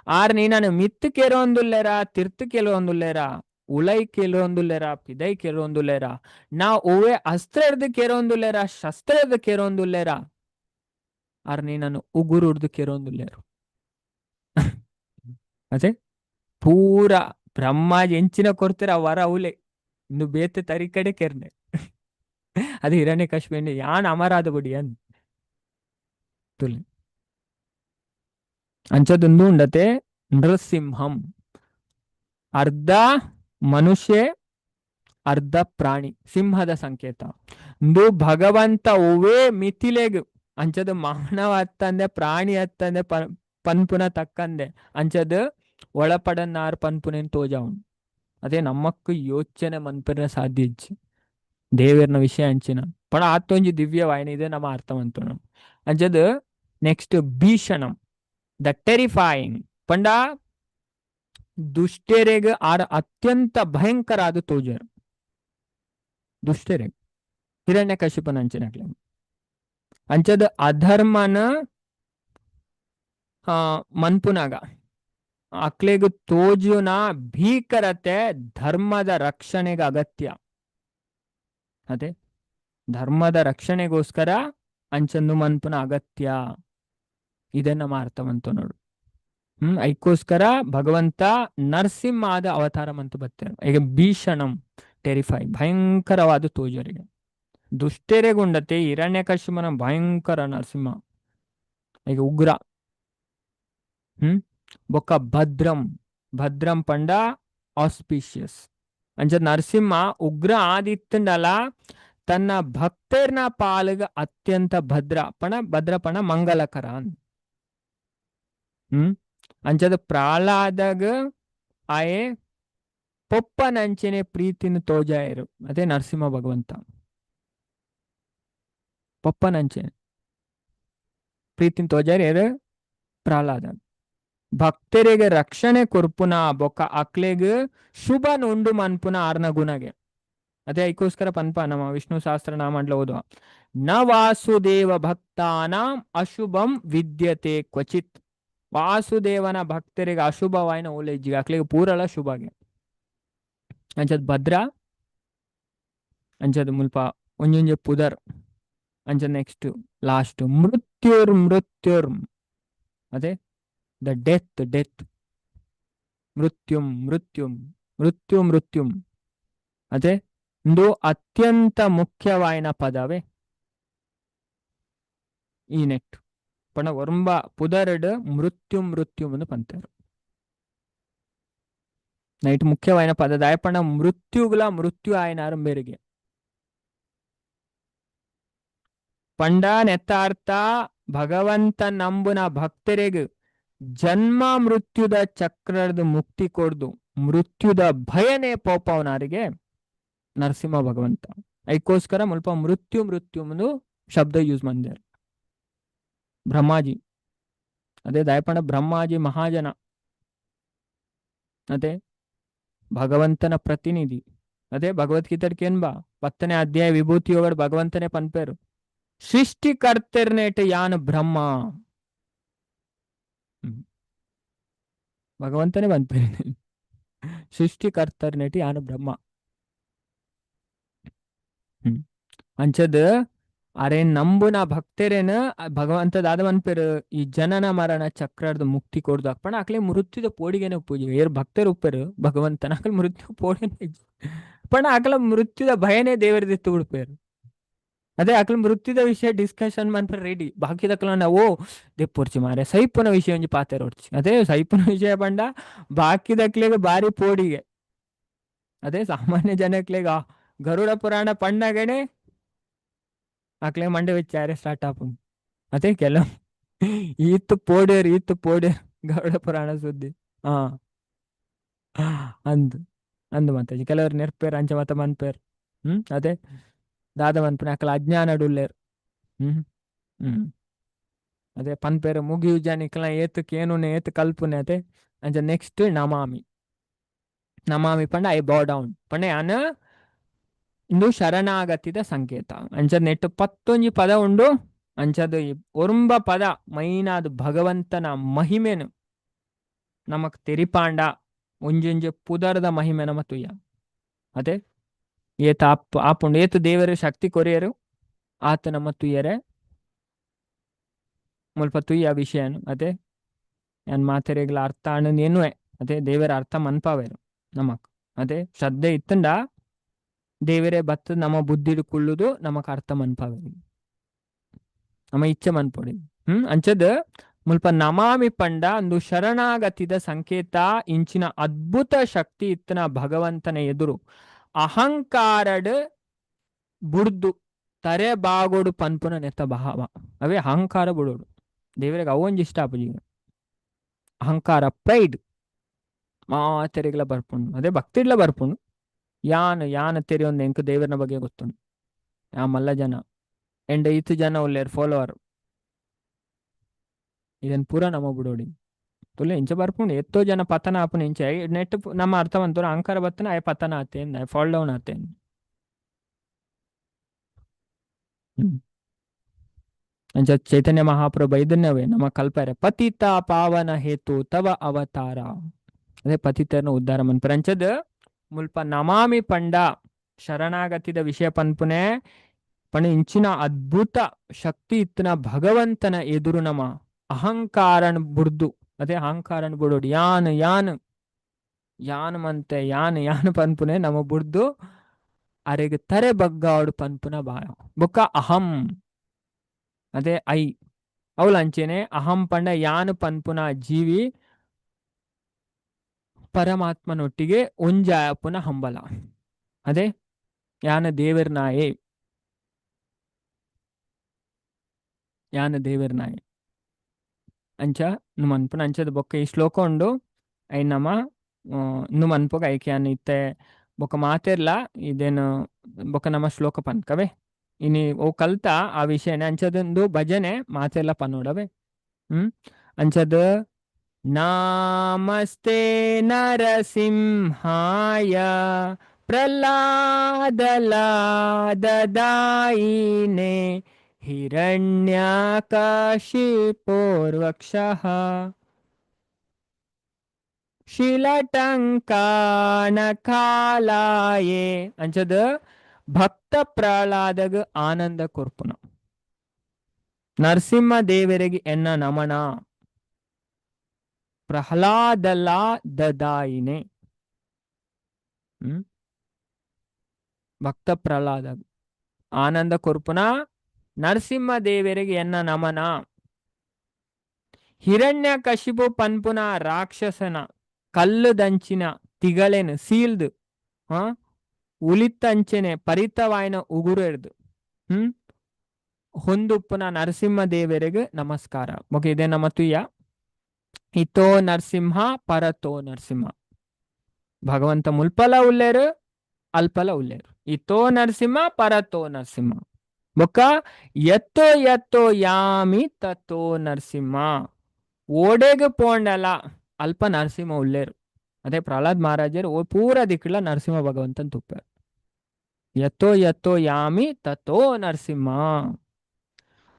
ಆರ್ ನೀನನು ಮಿತ್ತು ಕೆಲವೊಂದುಲ್ಲೇರ ತಿರ್ತು ಕೆಲವೊಂದುಲ್ಲೇರ ಉಲೈ ಕೆಲವೊಂದುಲ್ಲೇರ ಪಿದೈ ಕೆಲವೊಂದುಲ್ಲೇರ ನಾ ಓವೆ ಅಸ್ತ್ರ ಹಿಡ್ದು ಕೆರೊಂದುಲ್ಲೇರ ಶಸ್ತ್ರ ಹಿಡ್ದು ಕೆರೊಂದುಲ್ಲೇರ ಆರ್ ನೀನನು ಉಗುರು ಹಿಡ್ದು ಕೆರೊಂದುಲ್ಲೇರು ಅದೇ ಪೂರ ಬ್ರಹ್ಮಾಜಿ ಎಂಚಿನ ಕೊಡ್ತೀರ ಆ ವರ ಅವಲೆ ಇನ್ನು ಬೇತೆ ತರಿ ಕಡೆ ಕೆರ್ನೆ ಅದು ಹಿರಣ್ಯ ಕಶ್ಮೀರಿ ಯಾನ್ ಅಮರಾದ ಬುಡಿ ಅನ್ ತುಲೆ ಅಂಚದೊಂದು ಉಂಡತೆ ನೃಸಿಂಹಂ ಅರ್ಧ ಮನುಷ್ಯ ಅರ್ಧ ಪ್ರಾಣಿ ಸಿಂಹದ ಸಂಕೇತ ಇಂದು ಭಗವಂತ ಓವೇ ಮಿಥಿಲೆಗ್ ಅಂಚದ ಮಾನವ ಹತ್ತಂದೆ ಪ್ರಾಣಿ ಹತ್ತಂದೆ ಪನ್ಪುನ ತಕ್ಕಂದೆ ಅಂಚದ ಒಳಪಡನ್ನಾರ್ ಪನ್ಪುನೇನ್ ತೋಜಾವುಂಡು ಅದೇ ನಮ್ಮಕ್ಕು ಯೋಚನೆ ಮನ್ಪೆರ ಸಾಧ್ಯ ಇಜ್ಜಿ ದೇವೇರ್ನ ವಿಷಯ ಅಂಚಿನ ಪಣ ಆತೊಂಜಿ ದಿವ್ಯ ವಾಹಿನಿ ಇದೆ ನಮ್ಮ ಅರ್ಥವಂತು ಅಂಚದ ನೆಕ್ಸ್ಟ್ ಭೀಷಣಂ ದ ಟೆರಿಫೈಯಿಂಗ್ ಪಂಡ ದುಷ್ಟೆರೆಗ್ ಆರ ಅತ್ಯಂತ ಭಯಂಕರ ಆದ ತೋಜರ್ ದುಷ್ಟೆರೆಗ್ ಹಿರಣ್ಯ ಕಶಿಪನ ಅಂಚಿನಕ್ಲೆ ಅಂಚದ ಅಧರ್ಮನ ಮನ್ಪುನಾಗ ಅಕ್ಲೆಗ್ ತೋಜುನ ಭೀಕರತೆ ಧರ್ಮದ ರಕ್ಷಣೆಗೆ ಅಗತ್ಯ ಅದೇ ಧರ್ಮದ ರಕ್ಷಣೆಗೋಸ್ಕರ ಅಂಚಂದು ಮನ್ಪುನ ಅಗತ್ಯ ಇದೇ ನಮ್ಮ ಅರ್ಥವಂತು ನೋಡು ಐಕೋಸ್ಕರ ಭಗವಂತ ನರಸಿಂಹದ ಅವತಾರ ಮಂತು ಬರ್ತೇನೆ ಈಗ ಭೀಷಣಂ ಟೆರಿಫೈ ಭಯಂಕರವಾದ ತೋಜರಿಗೆ ದುಷ್ಟೆರೆಗುಂಡತೆ ಹಿರಣ್ಯಕಶಿಪನ ಭಯಂಕರ ನರಸಿಂಹ ಈಗ ಉಗ್ರ ಬೊಕ್ಕ ಭದ್ರಂ ಭದ್ರಂ ಪಂಡ ಆಸ್ಪಿಷಿಯಸ್ ಅಂಚ ನರಸಿಂಹ ಉಗ್ರ ಆದಿತ್ತಂಡಲ ತನ್ನ ಭಕ್ತರ್ನ ಪಾಲಗ ಅತ್ಯಂತ ಭದ್ರ ಪಣ ಮಂಗಲಕರ ಅಂಚದ ಪ್ರಹ್ಲಾದಾಗ ಆಯೆ ಪೊಪ್ಪನಂಚನೆ ಪ್ರೀತಿನ ತೋಜಾಯರು ಅದೇ ನರಸಿಂಹ ಭಗವಂತ ಪೊಪ್ಪನಂಚನೆ ಪ್ರೀತಿನ ತೋಜಾಯರು ಪ್ರಹ್ಲಾದ ಭಕ್ತರಿಗೆ ರಕ್ಷಣೆ ಕೊರ್ಪುನ ಬೊಕ್ಕ ಅಕ್ಲೆಗ್ ಶುಭ ನುಂಡು ಮನ್ಪುನ ಆರ್ನ ಗುಣಗೆ ಅದೇ ಐಕೋಸ್ಕರ ಪನ್ಪ ನಮ್ಮ ವಿಷ್ಣು ಸಹಸ್ರನಾಮಂಡ್ಲ ಓದುವ ನ ವಾಸುದೇವ ಭಕ್ತಾನಾಂ ಅಶುಭಂ ವಿದ್ಯತೆ ಕ್ವಚಿತ್ ವಾಸುದೇವನ ಭಕ್ತರಿಗೆ ಅಶುಭವಾಯಿನ ಓಲೇಜಿಗೆ ಅಕ್ಲೆಗ್ ಪೂರಲ ಶುಭಗೆ ಅಂಚದ್ ಭದ್ರ ಅಂಚದ್ ಮುಲ್ಪ ಒಂಜೊಂಜೆ ಪುದರ್ ಅಂಚದ್ ನೆಕ್ಸ್ಟ್ ಲಾಸ್ಟ್ ಮೃತ್ಯುರ್ ಅದೇ ದ ಡೆತ್ ಮೃತ್ಯುಂ ಅದೇ ಒಂದು ಅತ್ಯಂತ ಮುಖ್ಯವಾಯಿನ ಪದವೇ ಈ ನೆಟ್ ಪಣ ಒರಂಬ ಪುದರಡ್ ಮೃತ್ಯುಂ ಎಂದು ಪಂತರು ನೈಟ್ ಮುಖ್ಯವಾಯಿನ ಪದದಾಯ ಪಣ ಮೃತ್ಯು ಆಯ್ನಾರು ಮೇರೆಗೆ ಪಂಡ ನೆತ್ತಾರ್ಥ ಭಗವಂತ ನಂಬುನ ಭಕ್ತರಿಗೆ ಜನ್ಮ ಮೃತ್ಯುದ ಚಕ್ರದ ಮುಕ್ತಿ ಕೊಡ್ದು ಮೃತ್ಯುದ ಭಯನೇ ಪೋಪವನಾರಿಗೆ ನರಸಿಂಹ ಭಗವಂತ ಐಕೋಸ್ಕರ ಮುಲ್ಪ ಮೃತ್ಯು ಒಂದು ಶಬ್ದ ಯೂಸ್ ಮಾಡಿದ್ದಾರೆ ಬ್ರಹ್ಮಾಜಿ ಅದೇ ದಯಪಣ ಬ್ರಹ್ಮಾಜಿ ಮಹಾಜನ ಅದೇ ಭಗವಂತನ ಪ್ರತಿನಿಧಿ ಅದೇ ಭಗವದ್ಗೀತಕ್ಕೆ ಏನ್ ಬಾ 10ನೇ ಅಧ್ಯಾಯ ವಿಭೂತಿ ಯೋಗಡ್ ಭಗವಂತನೇ ಪನ್ಪೇರು ಸೃಷ್ಟಿಕರ್ತರ್ನೇಟ ಯಾನ್ ಬ್ರಹ್ಮ ಭಗವಂತನೇ ಪನ್ಪೇರು ಸೃಷ್ಟಿಕರ್ತರ್ನೇಟ ಯಾನ್ ಬ್ರಹ್ಮ ಅಂಚದ ಅರೆ ನಂಬುನ ಭಕ್ತರೇನ ಭಗವಂತದಾದ ಅನ್ಪೇರು ಈ ಜನನ ಮರಣ ಚಕ್ರದ ಮುಕ್ತಿ ಕೊಡ್ದು ಅಪ್ಪಣ ಅಕ್ಲೆ ಮೃತ್ಯುದ ಪೋಡಿಗೆನೆ ಪೂಜೆ ಏರ್ ಭಕ್ತರು ಉಪ್ಪೇರು ಭಗವಂತನ ಅಕಲ್ ಮೃತ್ಯು ಪೋಡಿಗೆ ಪಣ ಅಕಲ ಮೃತ್ಯುದ ಭಯನೇ ದೇವರದಿತ್ತು ಉಡ್ಪೇರು ಅದೇ ಅಕಲ್ ಮೃತ್ಯುದ ವಿಷಯ ಡಿಸ್ಕಷನ್ ಮನ್ಪೇರು ರೆಡಿ ಬಾಕಿದಕ್ಲ ನಾವು ದೆಪ್ಪೊರ್ಚಿ ಮಾರೆ ಸೈಪುನ ವಿಷಯ ಒಂಜಿ ಪಾತೆರ್ ಹೊಡ್ಚಿ ಅದೇ ಸೈಪುನ ವಿಷಯ ಪಂಡ ಬಾಕಿದಕ್ಲೆಗ ಬಾರಿ ಪೋಡಿಗೆ ಅದೇ ಸಾಮಾನ್ಯ ಜನಕ್ಲೆಗ ಗರುಡ ಪುರಾಣ ಪಣ್ಣಗಣೆ ಅಕ್ಲೆ ಮಂಡೆ ವಿಚಾರ ಸ್ಟಾರ್ಟ್ ಆಪು ಅದೇ ಕೆಲವು ಈತ್ತು ಪೋಡೇರ್ ಗರುಡ ಪುರಾಣ ಸುದ್ದಿ ಅಂದು ಮತ್ತೆ ಕೆಲವರು ನೆರ್ಪೇರ್ ಅಂಚ ಮತ ಮನ್ಪೇರ್ ಅದೇ ದಾದ ಮನ್ಪೇರ್ ಅಕ್ಲ ಅಜ್ಞಾನ ಡುಲ್ಲೇರ್ ಅದೇ ಪನ್ಪೇರ್ ಮುಗಿಯುಜಾನ್ ಇಕ್ಲ ಏತಕ್ಕೆ ಏನುನೆ ಏತ್ ಕಲ್ಪುನೆ ಅದೇ ಅಂಚ ನೆಕ್ಸ್ಟ್ ನಮಾಮಿ ಪಂಡ ಐ ಬೌ ಡೌನ್ ಪಂಡ ಯಾನ ಇಂದು ಶರಣಾಗತಿದ ಸಂಕೇತ ಅಂಚದ್ ನೆಟ್ಟು 11 ಪದ ಉಂಡು ಅಂಚದು ಒರಂಬ ಪದ ಮೈನಾದ ಭಗವಂತನ ಮಹಿಮೆನು ನಮಕ್ ತೆರಿಪಾಂಡ ಒಂಜೊಂಜೆ ಪುದರದ ಮಹಿಮೆ ನಮ ತುಯ್ಯ ಅದೇ ಏತ ಆಪುಂಡು ಏತು ದೇವರು ಶಕ್ತಿ ಕೊರಿಯರು ಆತ ನಮ್ಮ ತುಯ್ಯರೆ ಮುಲ್ಪ ತುಯ್ಯ ವಿಷಯನು ಅದೇ ಏನ್ ಮಾತೆರೆಗ್ಲ ಅರ್ಥ ಅಣ್ಣನ್ ಏನುವೆ ಅದೇ ದೇವರ ಅರ್ಥ ಮನ್ಪಾವೇರು ನಮಕ್ ಅದೇ ಶ್ರದ್ಧೆ ಇತ್ತಂಡ ದೇವರೇ ಬತ್ತ ನಮ್ಮ ಬುದ್ಧಿಡು ಕುಳ್ಳುದು ನಮಕ್ ಅರ್ಥ ಮನ್ಪಾವೆ ನಮ್ಮ ಇಚ್ಛೆ ಮನ್ಪೊಡಿ ಅಂಚದ ಮುಲ್ಪ ನಮಾಮಿ ಪಂಡ ಒಂದು ಶರಣಾಗತಿದ ಸಂಕೇತ ಇಂಚಿನ ಅದ್ಭುತ ಶಕ್ತಿ ಇತ್ತನ ಭಗವಂತನ ಎದುರು ಅಹಂಕಾರಡ್ ಬುಡ್ದು ತರೆ ಬಾಗೋಡು ಪನ್ಪುನ ನೆತ್ತ ಭಾವ ಅವೇ ಅಹಂಕಾರ ಬುಡೋಡು ದೇವರಿಗೆ ಅವೊಂಜಿ ಇಷ್ಟ ಅಪ್ಪಜಿ ಅಹಂಕಾರ ಪ್ರೈಡ್ ಮಾತೆರಿಗ್ಲ ಬರ್ಪುಂಡು ಅದೇ ಭಕ್ತಿಡ್ಲ ಬರ್ಪುಂಡು ಯಾನ್ ತೆರಿ ಒಂದು ಎಂಕ್ ದೇವರನ ಬಗ್ಗೆ ಗೊತ್ತುಂಡು ಆ ಮಲ್ಲ ಜನ ಎಂಡ್ 5 ಜನ ಉಳ್ಳೇರು ಫಾಲೋವರ್ ಇದನ್ ಪೂರ ನಮ್ಮ ಬಿಡೋಡಿ ತುಲೆ ಇಂಚ ಬರ್ಪುಂಡು ಎತ್ತೋ ಜನ ಪತನ ಆಪುನ ಇಂಚ ನೆಟ್ ನಮ್ಮ ಅರ್ಥವಂತರು ಅಂಕಾರ ಬತ್ತನ ಆಯ್ ಪತನ ಆತೇನ್ ಆಯ್ ಫಾಲ್ ಡೌನ್ ಆತೇನ್ ಅಂಚ ಚೈತನ್ಯ ಮಹಾಪ್ರಭು ಇದನ್ನವೇ ನಮ್ಮ ಕಲ್ಪರೆ ಪತಿತ ಪಾವನ ಹೇತು ತವ ಅವತಾರ ಅದೇ ಪತಿತರನ್ನ ಉದ್ಧಾರ ಮನ್ಪರ ಅಂಚದ ಮುಲ್ಪ ನಮಾಮಿ ಪಂಡ ಶರಣಾಗತಿದ ವಿಷಯ ಪನ್ಪುನೆ ಪಣ ಇಂಚಿನ ಅದ್ಭುತ ಶಕ್ತಿ ಇತ್ತನ ಭಗವಂತನ ಎದುರು ನಮ ಅಹಂಕಾರನ್ ಬುಡ್ದು ಅದೇ ಅಹಂಕಾರನ್ ಬಿಡೋಡು ಯಾನ್ ಮಂತೆ ಯಾನ್ ಪನ್ಪುನೆ ನಮ ಬುಡ್ದು ಅರೆಗೆ ತರೆ ಬಗ್ಗಾಡು ಪನ್ಪುನ ಬಾಯ ಬೊಕ್ಕ ಅಹಂ ಅದೇ ಐ ಅವಳು ಅಂಚೆನೆ ಅಹಂ ಪಂಡ ಯಾನ್ ಪನ್ಪುನ ಜೀವಿ ಪರಮಾತ್ಮನೊಟ್ಟಿಗೆ ಒಂಜಾಯ ಪುನಃ ಹಂಬಲ ಅದೇ ಯಾನ ದೇವರ್ನಾಯೇ ಅಂಚ ನು ಅನ್ಪುನ ಅಂಚದ ಬೊಕ್ಕ ಈ ಶ್ಲೋಕ ಉಂಡು ಐ ನಮ ನು ಅನ್ಪೋಗ ಐಕೆ ಅನ್ನ ಇತ್ತೆ ಬೊಕ್ಕ ಮಾತೆರ್ಲ ಇದೇನು ಬೊಕ್ಕ ನಮ್ಮ ಶ್ಲೋಕ ಪನ್ಕವೆ ಇನಿ ಓ ಕಲ್ತ ಆ ವಿಷಯನೇ ಅಂಚದೊಂದು ಭಜನೆ ಮಾತೆಲ್ಲ ಪನ್ನೋಡವೆ ಅಂಚದ ನಾಮಸ್ತೆ ನರಸಿಂಹಾಯ ಪ್ರಹ್ಲಾದಲಾದದಾಯಿನೇ ಹಿರಣ್ಯಕಶಿಪೋರ್ವಕ್ಷಃ ಶಿಲಟಂಕಾನಕಾಲಾಯೇ ಅಂಚದ ಭಕ್ತ ಪ್ರಹ್ಲಾದಗ ಆನಂದ ಕೊರ್ಪುನ ನರಸಿಂಹ ದೇವರಿಗೆ ಎನ್ನ ನಮನ ಪ್ರಹ್ಲಾದಲಾ ದದಾಯಿನೇ ಭಕ್ತ ಪ್ರಹ್ಲಾದ ಆನಂದ ಕೊರ್ಪುನ ನರಸಿಂಹ ದೇವರಿಗೆ ಎನ್ನ ನಮನ ಹಿರಣ್ಯ ಕಶಿಪು ಪನ್ಪುನ ರಾಕ್ಷಸನ ಕಲ್ಲು ದಂಚಿನ ತಿಗಳೇನು ಸೀಲ್ದು ಉಳಿತಂಚನೆ ಪರಿತವಾಯಿನ ಉಗುರು ಎಡ್ದು ಹೊಂದುಪ್ಪುನ ನರಸಿಂಹ ದೇವರಿಗೆ ನಮಸ್ಕಾರ ಓಕೆ ಇದೇ ನಮ್ಮ ತುಯ್ಯ ಇತೋ ನರಸಿಂಹ ಪರತೋ ನರಸಿಂಹ ಭಗವಂತ ಮುಲ್ಪಲ ಉಳ್ಳೇರು ಅಲ್ಪಲ ಉಳ್ಳೇರು ಇತೋ ನರಸಿಂಹ ಪರತೋ ನರಸಿಂಹ ಬೊಕ್ಕ ಎತ್ತೋ ಎತ್ತೋ ಯಾಮಿ ತತ್ತೋ ನರಸಿಂಹ ಓಡೆಗೆ ಪೋಂಡಲ ಅಲ್ಪ ನರಸಿಂಹ ಉಳ್ಳೇರು ಅದೇ ಪ್ರಹ್ಲಾದ್ ಮಹಾರಾಜರು ಓ ಪೂರ ದಿಕ್ಕಲ ನರಸಿಂಹ ಭಗವಂತನ್ ತುಪ್ಪಾರು ಯತ್ತೋ ಯತ್ತೋ ಯಾಮಿ ತತ್ತೋ ನರಸಿಂಹ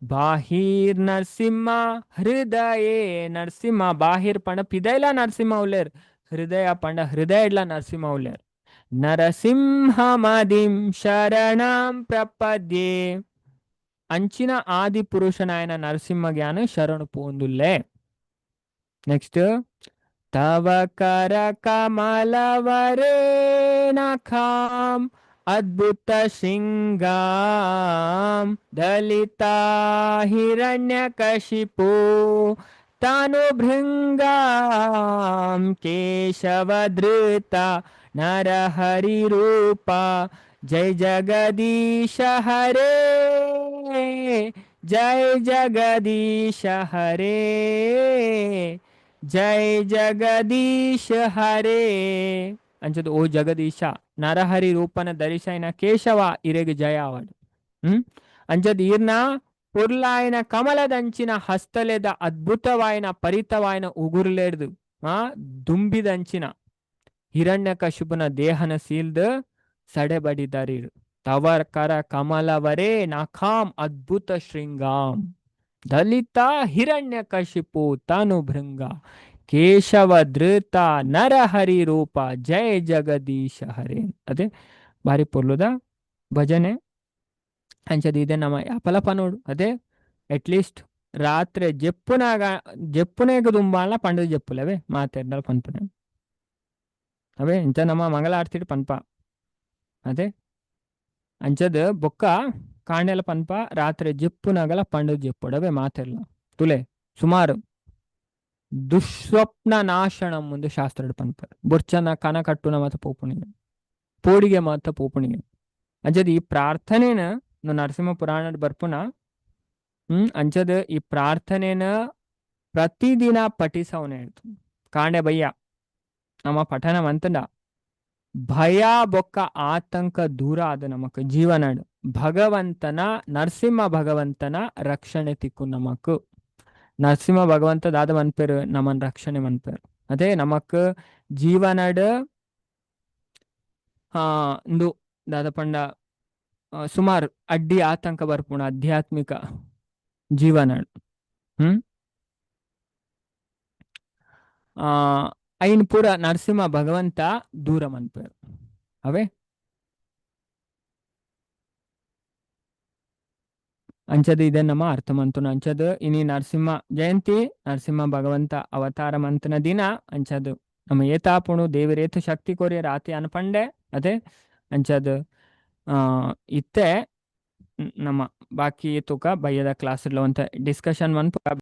ಬಾಹಿರ್ ನರಸಿಂಹ ಹೃದಯೇ ನರಸಿಂಹ ಬಾಹಿರ್ ಪಂಡ ಪಿದೈಲ ನರಸಿಂಹ ಉಳ್ಳೇರು ಹೃದಯ ಪಂಡ ಹೃದಯ ಇಡ್ಲ ನರಸಿಂಹ ಉಳ್ಳೇರು ನರಸಿಂಹ ಮದಿಂ ಶರಣಂ ಪ್ರಪದ್ಯೆ ಅಂಚಿನ ಆದಿ ಪುರುಷನಾಯನ ನರಸಿಂಹ ಜ್ಞಾನ ಶರಣು ಪೋಂದುಲ್ಲೆ ನೆಕ್ಸ್ಟ್ ತವ ಕರ ಕಮಲವರೇ ನಖಾಂ ಅದ್ಭುತ ಶೃಂಗಾಂ ದಲಿತ ಹಿರಣ್ಯ ಕಶಿಪು ತಾನು ಭೃಂಗಾಂ ಕೇಶವಧೃತ ನರಹರಿ ರೂಪ ಜೈ ಜಗದೀಶ ಹರೇ ಜೈ ಜಗದೀಶ ಹರೇ ಜೈ ಜಗದೀಶ ಹರೇ ಅಂಚದು ಓ ಜಗದೀಶ ನರಹರಿ ರೂಪನ ಧರಿಸೈನ ಕೇಶವ ಇರೆಗೆ ಜಯ ಅವಡು ಅಂಚದು ಈರ್ನ ಪುರ್ಲಾಯನ ಕಮಲದಂಚಿನ ಹಸ್ತಲೆದ ಅದ್ಭುತವಾಯಿನ ಪರಿತವಾಯಿನ ಉಗುರ್ಲೆಡ್ದು ದುಂಬಿದಂಚಿನ ಹಿರಣ್ಯ ಕಶುಪನ ದೇಹನ ಸೀಲ್ದು ಸಡೆಬಡಿದರಿರು ತವರ್ ಕರ ಕಮಲವರೇ ನಖಾಂ ಅದ್ಭುತ ಶೃಂಗಾಂ ದಲಿತ ಹಿರಣ್ಯ ಕಶಿಪು ತಾನು ಭೃಂಗ ಕೇಶವ ಧೃತ ನರಹರಿ ರೂಪ ಜಯ ಜಗದೀಶ ಹರೇ ಅದೇ ಬಾರಿ ಪೊರ್ಲುದ ಭಜನೆ ಅಂಚದ ಇದೆ ನಮ್ಮ ಯಾಪಲಪ ನೋಡು ಅದೇ ಅಟ್ಲೀಸ್ಟ್ ರಾತ್ರಿ ಜಪ್ಪುನೇಗ ದುಂಬಾಳ ಪಂಡದ ಜಪ್ಪುಲವೇ ಮಾತಾಡ್ದಲ್ ಪನ್ಪನೆ ಅವೇ ಇಂಚ ನಮ್ಮ ಮಂಗಲ ಆಡ್ತಿಡ್ ಪನ್ಪ ಅದೇ ಅಂಚದ ಬೊಕ್ಕ ಕಾಂಡೆಲ ಪನ್ಪ ರಾತ್ರಿ ಜಿಪ್ಪುನಗಲ ಪಂಡು ಜಿಪ್ಪುಡವೆ ಮಾತೆಲ್ಲ ತುಲೆ ಸುಮಾರು ದುಸ್ವಪ್ನ ನಾಶನ ಮುಂದೆ ಶಾಸ್ತ್ರ ಪನ್ಪ ಬೊರ್ಚನ ಕನ ಕಟ್ಟುನ ಮತ ಪೋಪುಣಿಗೆ ಪೋಡಿಗೆ ಮತ ಪೋಪುಣಿಗೆ ಅಂಚದ ಈ ಪ್ರಾರ್ಥನೆನ ನರಸಿಂಹ ಪುರಾಣದ ಬರ್ಪುನ ಅಂಚದ ಈ ಪ್ರಾರ್ಥನೆನ ಪ್ರತಿದಿನ ಪಠಿಸವನೇ ಹೇಳ್ತು ಕಾಂಡೆ ಬಯ್ಯ ನಮ್ಮ ಪಠನ ಮಂತಂಡ ಭಯ ಬೊಕ್ಕ ಆತಂಕ ದೂರ ಆದ ನಮಕ್ ಜೀವನ ಭಗವಂತನ ನರಸಿಂಹ ಭಗವಂತನ ರಕ್ಷಣೆ ತಿಕ್ಕು ನಮಕ್ ನರಸಿಂಹ ಭಗವಂತ ದಾದ ಮನ್ಪೇರು ನಮ್ಮನ್ ರಕ್ಷಣೆ ಮನ್ಪೇರು ಅದೇ ನಮಕ್ ಜೀವನಡ್ ಇಂದು ದಾದ ಪಂಡ ಸುಮಾರು ಅಡ್ಡಿ ಆತಂಕ ಬರ್ಪುಣ ಆಧ್ಯಾತ್ಮಿಕ ಜೀವನ ಐನ್ ಪೂರ ನರಸಿಂಹ ಭಗವಂತ ದೂರ ಮನ್ಪೇರು ಅವೇ ಅಂಚದ ಇದೆ ನಮ್ಮ ಅರ್ಥ ಮಂತುನ ಅಂಚದು ಇನಿ ನರಸಿಂಹ ಜಯಂತಿ ನರಸಿಂಹ ಭಗವಂತ ಅವತಾರ ಮಂತನ ದಿನ ಅಂಚದು ನಮ್ಮ ಏತಾಪುಣು ದೇವರೇತು ಶಕ್ತಿ ಕೊರಿಯ ರಾತಿ ಅನ್ಪಂಡೆ ಅದೇ ಅಂಚದು ಇತ್ತೆ ನಮ್ಮ ಬಾಕಿ ತುಕ ಬಯ್ಯದ ಕ್ಲಾಸ್ ಅಂತ ಡಿಸ್ಕಷನ್ ಮನ್ಪು